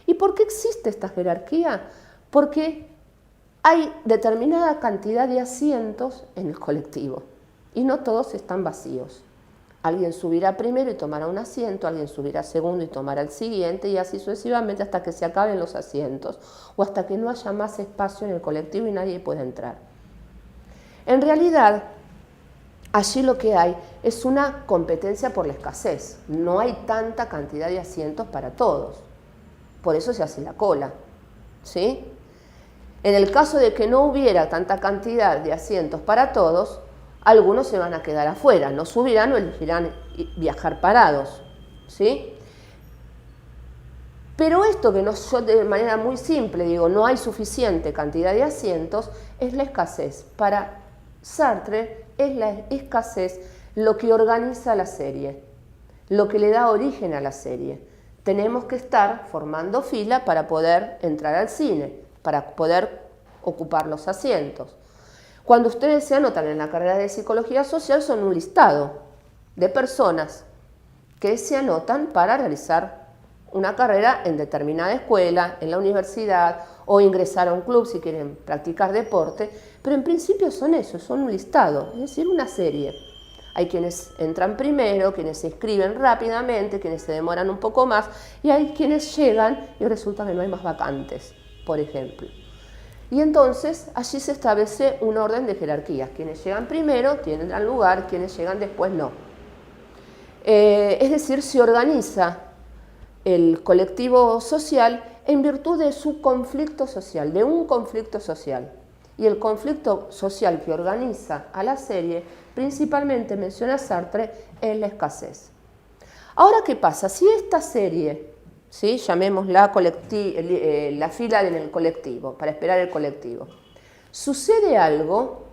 ¿Y por qué existe esta jerarquía? Porque hay determinada cantidad de asientos en el colectivo, y no todos están vacíos. Alguien subirá primero y tomará un asiento, alguien subirá segundo y tomará el siguiente, y así sucesivamente hasta que se acaben los asientos o hasta que no haya más espacio en el colectivo y nadie pueda entrar. En realidad, allí lo que hay es una competencia por la escasez. No hay tanta cantidad de asientos para todos. Por eso se hace la cola, ¿sí? En el caso de que no hubiera tanta cantidad de asientos para todos, algunos se van a quedar afuera, no subirán o elegirán viajar parados, ¿sí? Pero esto que yo de manera muy simple digo, no hay suficiente cantidad de asientos, es la escasez. Para Sartre es la escasez lo que organiza la serie, lo que le da origen a la serie. Tenemos que estar formando fila para poder entrar al cine, para poder ocupar los asientos. Cuando ustedes se anotan en la carrera de Psicología Social, son un listado de personas que se anotan para realizar una carrera en determinada escuela, en la universidad, o ingresar a un club si quieren practicar deporte, pero en principio son eso, son un listado, es decir, una serie. Hay quienes entran primero, quienes se inscriben rápidamente, quienes se demoran un poco más, y hay quienes llegan y resulta que no hay más vacantes, por ejemplo. Y entonces allí se establece un orden de jerarquías. Quienes llegan primero tienen lugar, quienes llegan después no. Es decir, se organiza el colectivo social en virtud de su conflicto social, de un conflicto social. Y el conflicto social que organiza a la serie, principalmente menciona Sartre, es la escasez. Ahora, ¿qué pasa? Si esta serie, ¿sí? Llamémosla la fila en el colectivo, para esperar el colectivo. Sucede algo,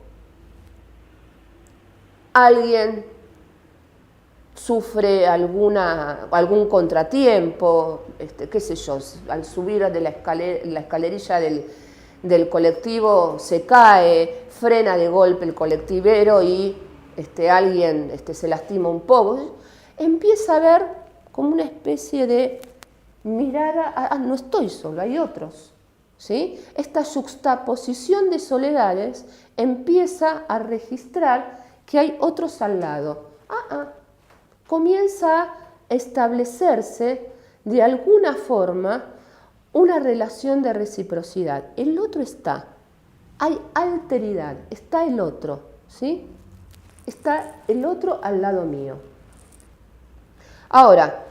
alguien sufre algún contratiempo, qué sé yo, al subir de la escalerilla del colectivo se cae, frena de golpe el colectivero y alguien se lastima un poco, empieza a ver como una especie de mirada, no estoy solo, hay otros, ¿sí? Esta juxtaposición de soledades empieza a registrar que hay otros al lado. Comienza a establecerse de alguna forma una relación de reciprocidad. El otro está, hay alteridad, está el otro, ¿sí? Está el otro al lado mío. Ahora,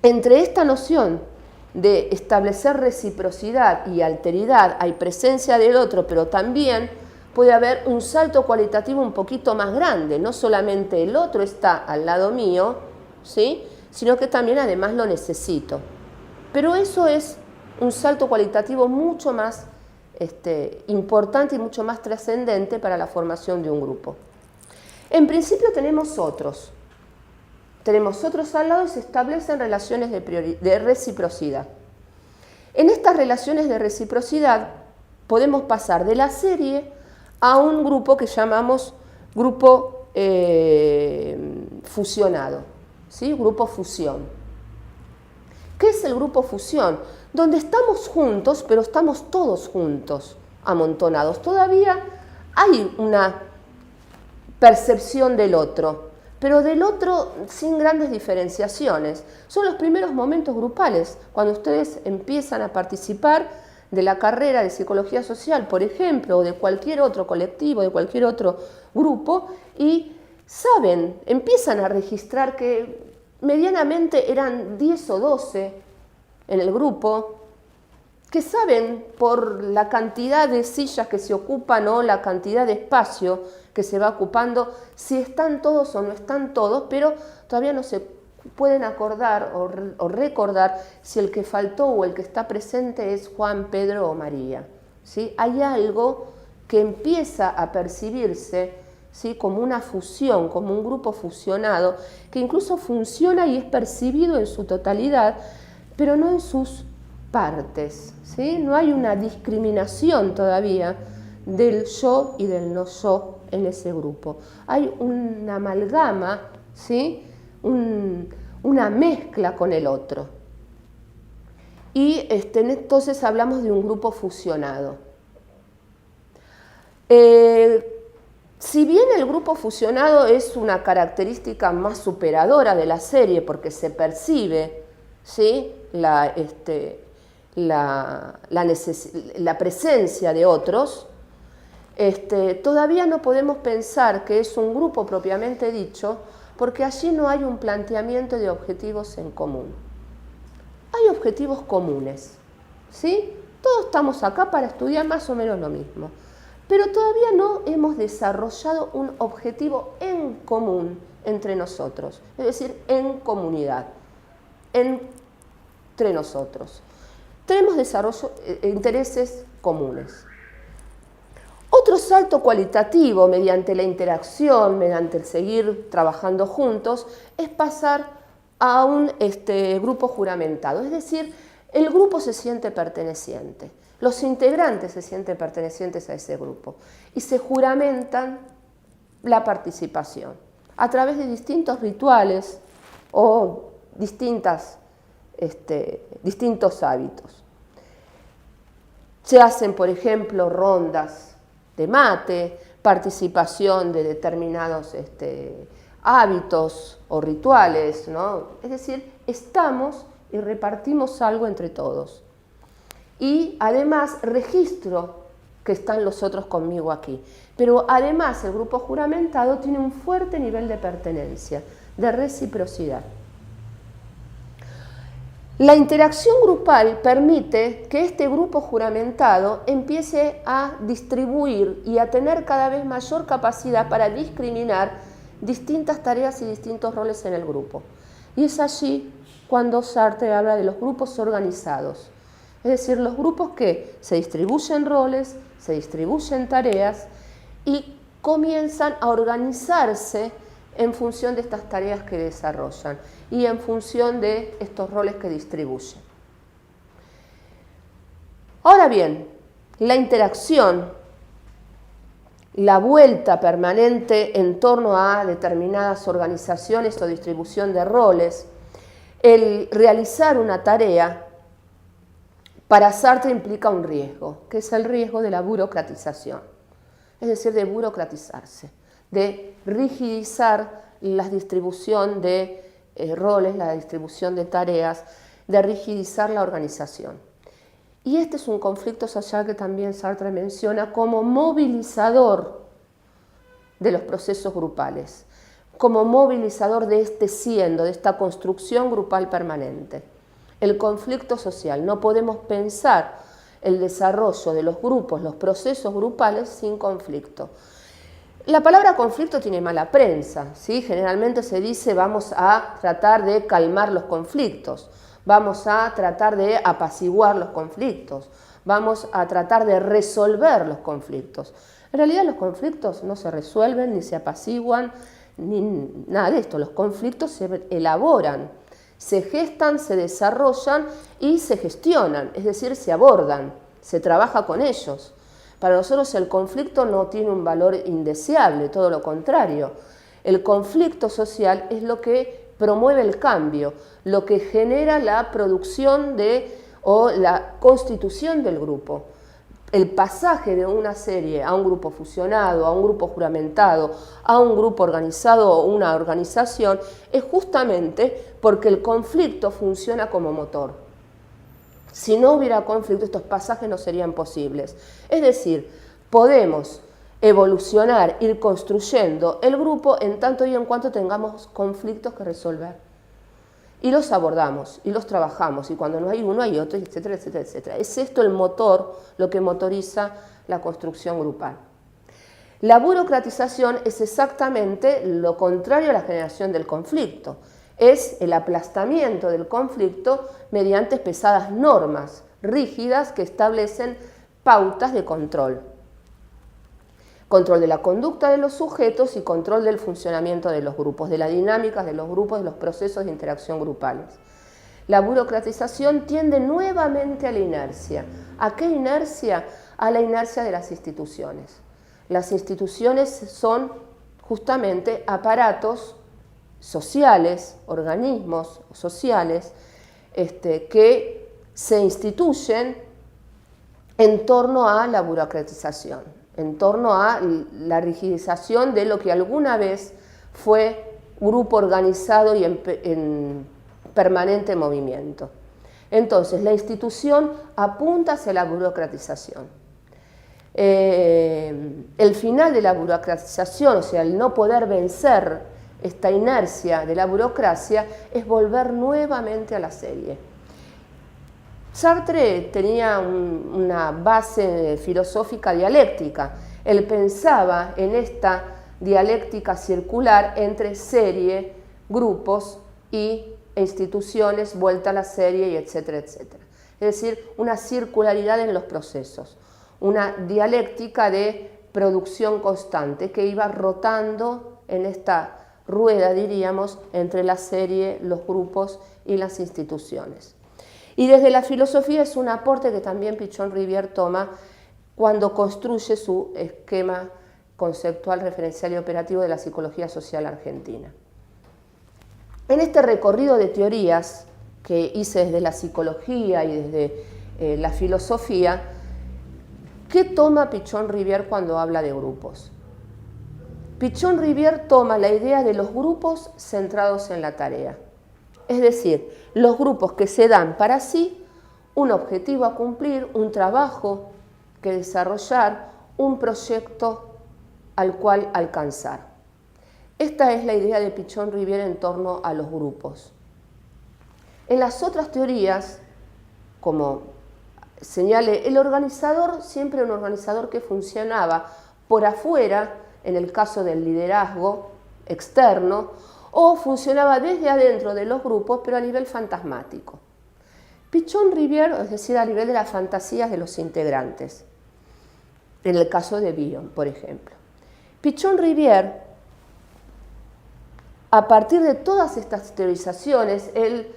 entre esta noción de establecer reciprocidad y alteridad, hay presencia del otro, pero también puede haber un salto cualitativo un poquito más grande. No solamente el otro está al lado mío, ¿sí? Sino que también además lo necesito. Pero eso es un salto cualitativo mucho más importante y mucho más trascendente para la formación de un grupo. En principio tenemos otros. Tenemos otros al lado y se establecen relaciones de reciprocidad. En estas relaciones de reciprocidad podemos pasar de la serie a un grupo que llamamos grupo fusionado, ¿sí? Grupo fusión. ¿Qué es el grupo fusión? Donde estamos juntos, pero estamos todos juntos, amontonados. Todavía hay una percepción del otro, pero del otro sin grandes diferenciaciones. Son los primeros momentos grupales, cuando ustedes empiezan a participar de la carrera de Psicología Social, por ejemplo, o de cualquier otro colectivo, de cualquier otro grupo, y saben, empiezan a registrar que medianamente eran 10 o 12 en el grupo, que saben por la cantidad de sillas que se ocupan o la cantidad de espacio que se va ocupando, si están todos o no están todos, pero todavía no se pueden acordar o recordar si el que faltó o el que está presente es Juan, Pedro o María, ¿sí? Hay algo que empieza a percibirse, ¿sí?, como una fusión, como un grupo fusionado, que incluso funciona y es percibido en su totalidad, pero no en sus partes, ¿sí? No hay una discriminación todavía del yo y del no yo en ese grupo. Hay una amalgama, ¿sí?, una mezcla con el otro. Y entonces hablamos de un grupo fusionado. Si bien el grupo fusionado es una característica más superadora de la serie porque se percibe, ¿sí?, la presencia de otros, todavía no podemos pensar que es un grupo propiamente dicho porque allí no hay un planteamiento de objetivos en común. Hay objetivos comunes, ¿sí? Todos estamos acá para estudiar más o menos lo mismo, pero todavía no hemos desarrollado un objetivo en común entre nosotros, es decir, en comunidad, entre nosotros. Tenemos intereses comunes. Otro salto cualitativo mediante la interacción, mediante el seguir trabajando juntos, es pasar a un grupo juramentado, es decir, el grupo se siente perteneciente, los integrantes se sienten pertenecientes a ese grupo y se juramentan la participación a través de distintos rituales o distintos hábitos. Se hacen, por ejemplo, rondas de mate, participación de determinados hábitos o rituales, ¿no? Es decir, estamos y repartimos algo entre todos. Y además registro que están los otros conmigo aquí. Pero además el grupo juramentado tiene un fuerte nivel de pertenencia, de reciprocidad. La interacción grupal permite que este grupo juramentado empiece a distribuir y a tener cada vez mayor capacidad para discriminar distintas tareas y distintos roles en el grupo. Y es allí cuando Sartre habla de los grupos organizados, es decir, los grupos que se distribuyen roles, se distribuyen tareas y comienzan a organizarse en función de estas tareas que desarrollan y en función de estos roles que distribuyen. Ahora bien, la interacción, la vuelta permanente en torno a determinadas organizaciones o distribución de roles, el realizar una tarea, para Sartre implica un riesgo, que es el riesgo de la burocratización, es decir, de burocratizarse, de rigidizar la distribución de roles, la distribución de tareas, de rigidizar la organización. Y este es un conflicto social que también Sartre menciona como movilizador de los procesos grupales, como movilizador de este siendo, de esta construcción grupal permanente. El conflicto social. No podemos pensar el desarrollo de los grupos, los procesos grupales sin conflicto. La palabra conflicto tiene mala prensa, ¿sí? Generalmente se dice vamos a tratar de calmar los conflictos, vamos a tratar de apaciguar los conflictos, vamos a tratar de resolver los conflictos. En realidad los conflictos no se resuelven ni se apaciguan, ni nada de esto. Los conflictos se elaboran, se gestan, se desarrollan y se gestionan, es decir, se abordan, se trabaja con ellos. Para nosotros el conflicto no tiene un valor indeseable, todo lo contrario. El conflicto social es lo que promueve el cambio, lo que genera la producción o la constitución del grupo. El pasaje de una serie a un grupo fusionado, a un grupo juramentado, a un grupo organizado o una organización es justamente porque el conflicto funciona como motor. Si no hubiera conflicto, estos pasajes no serían posibles. Es decir, podemos evolucionar, ir construyendo el grupo en tanto y en cuanto tengamos conflictos que resolver. y los abordamos, y los trabajamos, y cuando no hay uno hay otro, etcétera, etcétera, etcétera. Es esto el motor, lo que motoriza la construcción grupal. La burocratización es exactamente lo contrario a la generación del conflicto. Es el aplastamiento del conflicto mediante pesadas normas rígidas que establecen pautas de control. Control de la conducta de los sujetos y control del funcionamiento de los grupos, de las dinámicas de los grupos, de los procesos de interacción grupales. La burocratización tiende nuevamente a la inercia. ¿A qué inercia? A la inercia de las instituciones. Las instituciones son justamente aparatos sociales, organismos sociales, que se instituyen en torno a la burocratización, en torno a la rigidización de lo que alguna vez fue grupo organizado y en permanente movimiento. Entonces, la institución apunta hacia la burocratización. El final de la burocratización, o sea, el no poder vencer esta inercia de la burocracia, es volver nuevamente a la serie. Sartre tenía una base filosófica dialéctica. Él pensaba en esta dialéctica circular entre serie, grupos e instituciones, vuelta a la serie, y etcétera, etcétera. Es decir, una circularidad en los procesos, una dialéctica de producción constante que iba rotando en esta rueda, diríamos, entre la serie, los grupos y las instituciones. Y desde la filosofía es un aporte que también Pichon-Rivière toma cuando construye su esquema conceptual, referencial y operativo de la psicología social argentina. En este recorrido de teorías que hice desde la psicología y desde la filosofía, ¿qué toma Pichon-Rivière cuando habla de grupos? Pichon-Rivière toma la idea de los grupos centrados en la tarea. Es decir, los grupos que se dan para sí un objetivo a cumplir, un trabajo que desarrollar, un proyecto al cual alcanzar. Esta es la idea de Pichon-Rivière en torno a los grupos. En las otras teorías, como señale el organizador, siempre un organizador que funcionaba por afuera, en el caso del liderazgo externo, o funcionaba desde adentro de los grupos, pero a nivel fantasmático. Pichon-Rivière, es decir, a nivel de las fantasías de los integrantes, en el caso de Villon, por ejemplo. Pichon-Rivière, a partir de todas estas teorizaciones, él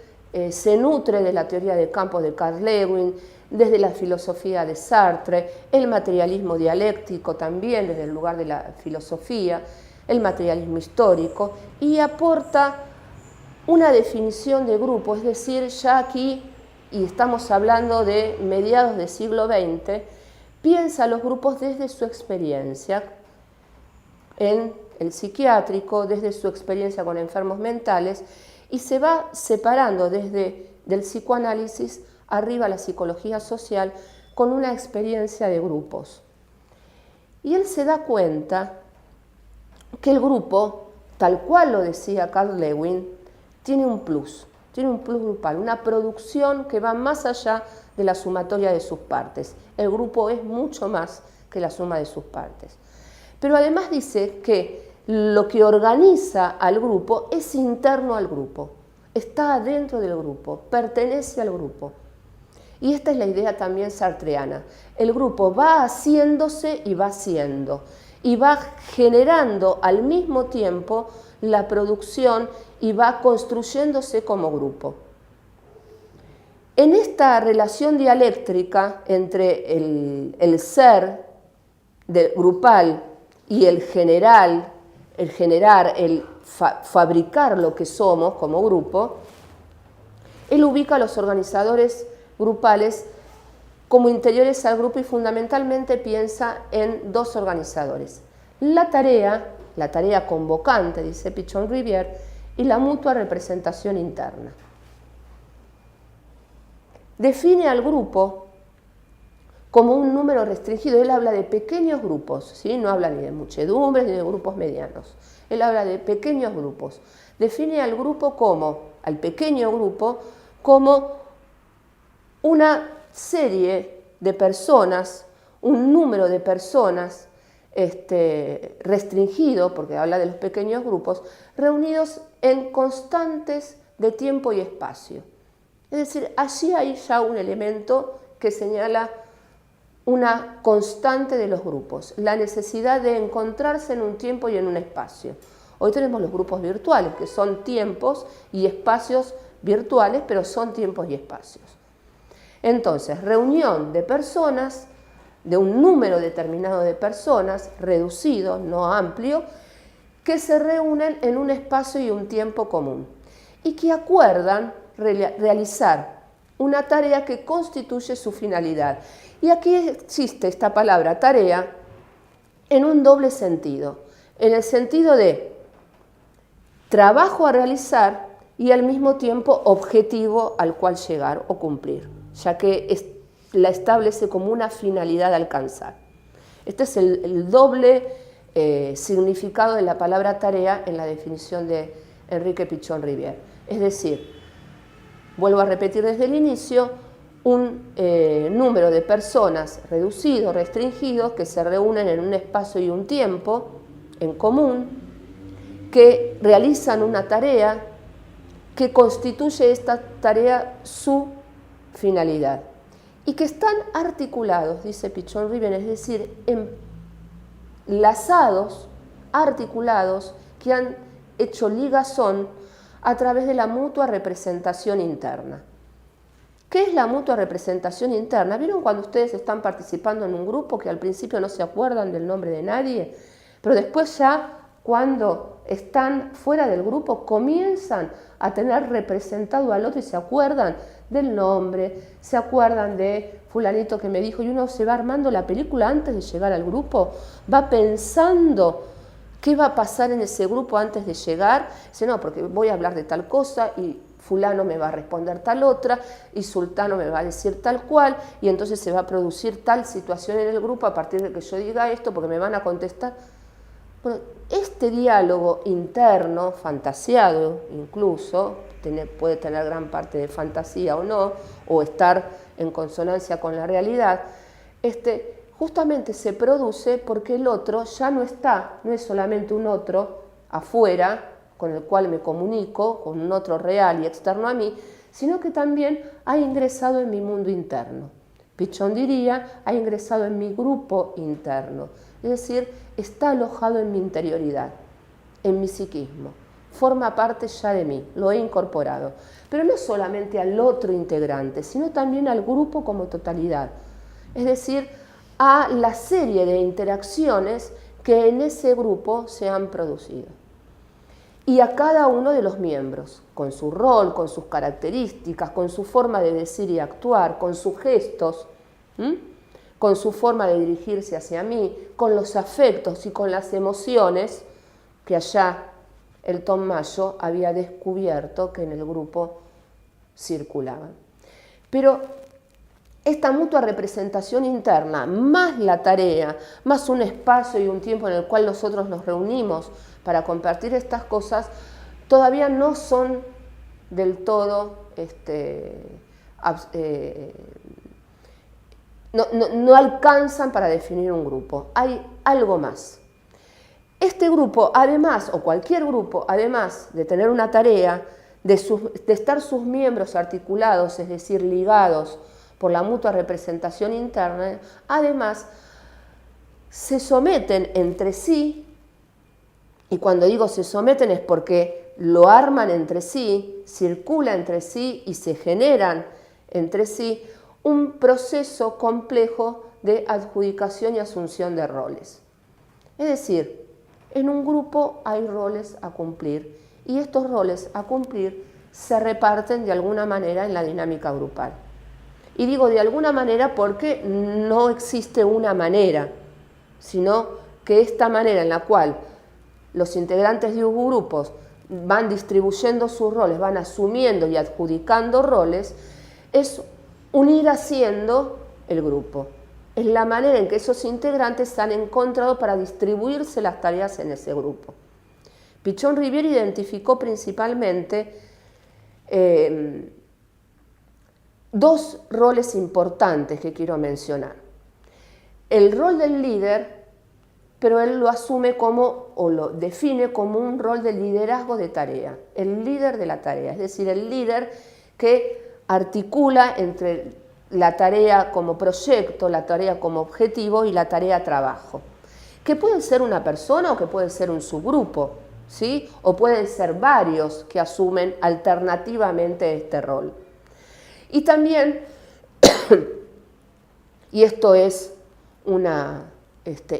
se nutre de la teoría de campos de Carl Lewin, desde la filosofía de Sartre, el materialismo dialéctico también desde el lugar de la filosofía, el materialismo histórico, y aporta una definición de grupo, es decir, ya aquí, y estamos hablando de mediados del siglo XX, piensa los grupos desde su experiencia en el psiquiátrico, desde su experiencia con enfermos mentales, y se va separando desde del psicoanálisis arriba a la psicología social con una experiencia de grupos. Y él se da cuenta que el grupo, tal cual lo decía Carl Lewin, tiene un plus grupal, una producción que va más allá de la sumatoria de sus partes. El grupo es mucho más que la suma de sus partes. Pero además dice que lo que organiza al grupo es interno al grupo, está adentro del grupo, pertenece al grupo. Y esta es la idea también sartreana. El grupo va haciéndose y va siendo, y va generando al mismo tiempo la producción y va construyéndose como grupo. En esta relación dialéctrica entre el ser grupal y el generar, el fabricar lo que somos como grupo, él ubica a los organizadores grupales como interiores al grupo y fundamentalmente piensa en dos organizadores. La tarea convocante, dice Pichon-Rivière, y la mutua representación interna. Define al grupo como un número restringido. Él habla de pequeños grupos, ¿sí? No habla ni de muchedumbres ni de grupos medianos. Él habla de pequeños grupos. Define al grupo como al pequeño grupo como una serie de personas, un número de personas restringido, porque habla de los pequeños grupos, reunidos en constantes de tiempo y espacio. Es decir, allí hay ya un elemento que señala una constante de los grupos, la necesidad de encontrarse en un tiempo y en un espacio. Hoy tenemos los grupos virtuales, que son tiempos y espacios virtuales, pero son tiempos y espacios. Entonces, reunión de personas, de un número determinado de personas, reducido, no amplio, que se reúnen en un espacio y un tiempo común y que acuerdan realizar una tarea que constituye su finalidad. Y aquí existe esta palabra tarea en un doble sentido, en el sentido de trabajo a realizar y al mismo tiempo objetivo al cual llegar o cumplir, ya que la establece como una finalidad a alcanzar. Este es el doble significado de la palabra tarea en la definición de Enrique Pichon Rivière. Es decir, vuelvo a repetir desde el inicio, un número de personas reducido, restringido, que se reúnen en un espacio y un tiempo en común, que realizan una tarea que constituye esta tarea su finalidad y que están articulados, dice Pichon Rivière, es decir, enlazados, articulados, que han hecho ligazón a través de la mutua representación interna. ¿Qué es la mutua representación interna? ¿Vieron cuando ustedes están participando en un grupo que al principio no se acuerdan del nombre de nadie, pero después ya cuando están fuera del grupo comienzan a tener representado al otro y se acuerdan del nombre, se acuerdan de fulanito que me dijo, y uno se va armando la película antes de llegar al grupo, va pensando qué va a pasar en ese grupo antes de llegar, dice, no, porque voy a hablar de tal cosa y fulano me va a responder tal otra y sultano me va a decir tal cual y entonces se va a producir tal situación en el grupo a partir de que yo diga esto porque me van a contestar. Bueno, este diálogo interno, fantasiado incluso, puede tener gran parte de fantasía o no, o estar en consonancia con la realidad, justamente se produce porque el otro ya no es solamente un otro afuera con el cual me comunico, con un otro real y externo a mí, sino que también ha ingresado en mi mundo interno. Pichon diría, ha ingresado en mi grupo interno, es decir, está alojado en mi interioridad, en mi psiquismo, forma parte ya de mí, lo he incorporado, pero no solamente al otro integrante, sino también al grupo como totalidad, es decir, a la serie de interacciones que en ese grupo se han producido. Y a cada uno de los miembros, con su rol, con sus características, con su forma de decir y actuar, con sus gestos, con su forma de dirigirse hacia mí, con los afectos y con las emociones que allá el Tom Mayo había descubierto que en el grupo circulaban. Pero esta mutua representación interna, más la tarea, más un espacio y un tiempo en el cual nosotros nos reunimos para compartir estas cosas, todavía no son del todo, no alcanzan para definir un grupo. Hay algo más. Este grupo, además, o cualquier grupo, además de tener una tarea, de estar sus miembros articulados, es decir, ligados por la mutua representación interna, además se someten entre sí, y cuando digo se someten es porque lo arman entre sí, circula entre sí y se generan entre sí un proceso complejo de adjudicación y asunción de roles. Es decir, en un grupo hay roles a cumplir y estos roles a cumplir se reparten de alguna manera en la dinámica grupal. Y digo de alguna manera porque no existe una manera, sino que esta manera en la cual los integrantes de grupos van distribuyendo sus roles, van asumiendo y adjudicando roles, es un ir haciendo el grupo. Es la manera en que esos integrantes se han encontrado para distribuirse las tareas en ese grupo. Pichon Rivière identificó principalmente dos roles importantes que quiero mencionar. El rol del líder, pero él lo asume como, o lo define como un rol de liderazgo de tarea, el líder de la tarea, es decir, el líder que articula entre la tarea como proyecto, la tarea como objetivo y la tarea trabajo, que puede ser una persona o que puede ser un subgrupo, ¿sí? O pueden ser varios que asumen alternativamente este rol. Y también, y esto es una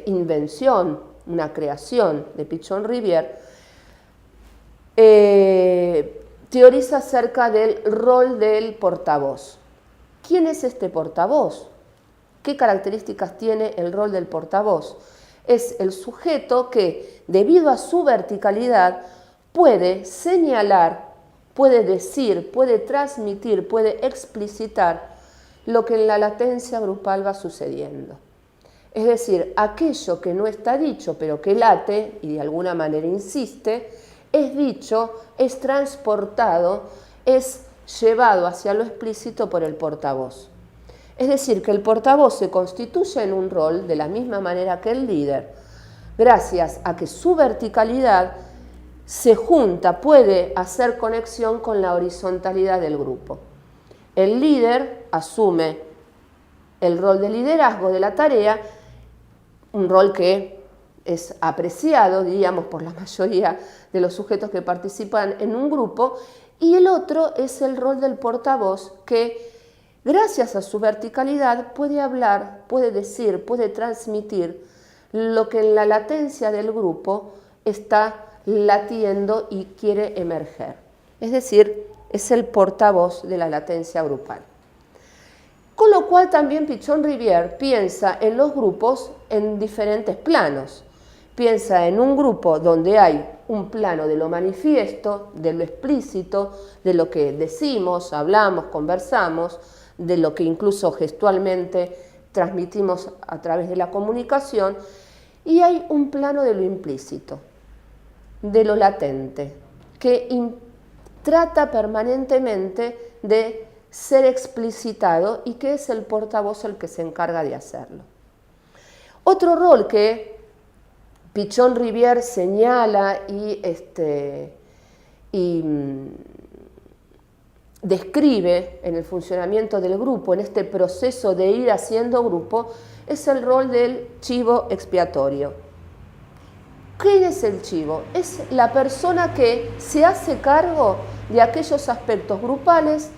invención, una creación de Pichon-Rivière, teoriza acerca del rol del portavoz. ¿Quién es este portavoz? ¿Qué características tiene el rol del portavoz? Es el sujeto que, debido a su verticalidad, puede señalar, puede decir, puede transmitir, puede explicitar lo que en la latencia grupal va sucediendo. Es decir, aquello que no está dicho, pero que late y de alguna manera insiste, es dicho, es transportado, es llevado hacia lo explícito por el portavoz. Es decir, que el portavoz se constituye en un rol de la misma manera que el líder, gracias a que su verticalidad se junta, puede hacer conexión con la horizontalidad del grupo. El líder asume el rol de liderazgo de la tarea, un rol que es apreciado, diríamos, por la mayoría de los sujetos que participan en un grupo, y el otro es el rol del portavoz que, gracias a su verticalidad, puede hablar, puede decir, puede transmitir lo que en la latencia del grupo está latiendo y quiere emerger. Es decir, es el portavoz de la latencia grupal. Con lo cual también Pichon-Rivière piensa en los grupos en diferentes planos. Piensa en un grupo donde hay un plano de lo manifiesto, de lo explícito, de lo que decimos, hablamos, conversamos, de lo que incluso gestualmente transmitimos a través de la comunicación, y hay un plano de lo implícito, de lo latente, que trata permanentemente de ser explicitado y que es el portavoz el que se encarga de hacerlo. Otro rol que Pichon-Rivière señala y describe en el funcionamiento del grupo, en este proceso de ir haciendo grupo, es el rol del chivo expiatorio. ¿Quién es el chivo? Es la persona que se hace cargo de aquellos aspectos grupales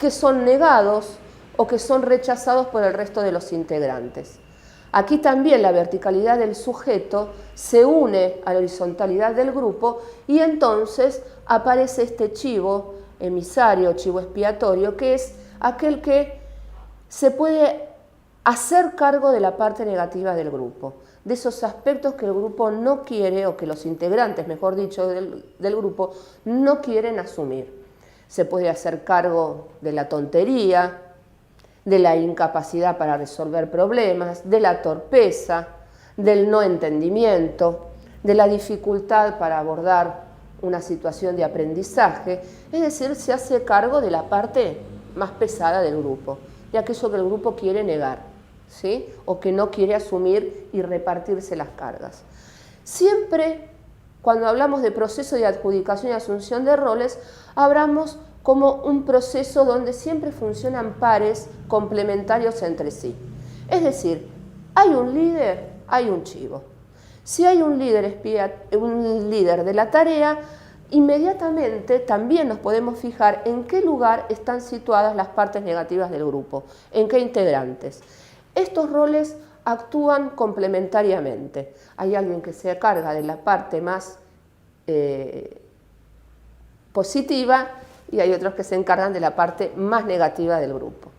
que son negados o que son rechazados por el resto de los integrantes. Aquí también la verticalidad del sujeto se une a la horizontalidad del grupo y entonces aparece este chivo emisario, chivo expiatorio, que es aquel que se puede hacer cargo de la parte negativa del grupo, de esos aspectos que el grupo no quiere, o que los integrantes, mejor dicho, del grupo no quieren asumir. Se puede hacer cargo de la tontería, de la incapacidad para resolver problemas, de la torpeza, del no entendimiento, de la dificultad para abordar una situación de aprendizaje, es decir, se hace cargo de la parte más pesada del grupo, de aquello que el grupo quiere negar, ¿sí? O que no quiere asumir y repartirse las cargas. Siempre, cuando hablamos de proceso de adjudicación y asunción de roles, hablamos como un proceso donde siempre funcionan pares complementarios entre sí. Es decir, hay un líder, hay un chivo. Si hay un líder de la tarea, inmediatamente también nos podemos fijar en qué lugar están situadas las partes negativas del grupo, en qué integrantes. Estos roles actúan complementariamente. Hay alguien que se carga de la parte más positiva y hay otros que se encargan de la parte más negativa del grupo.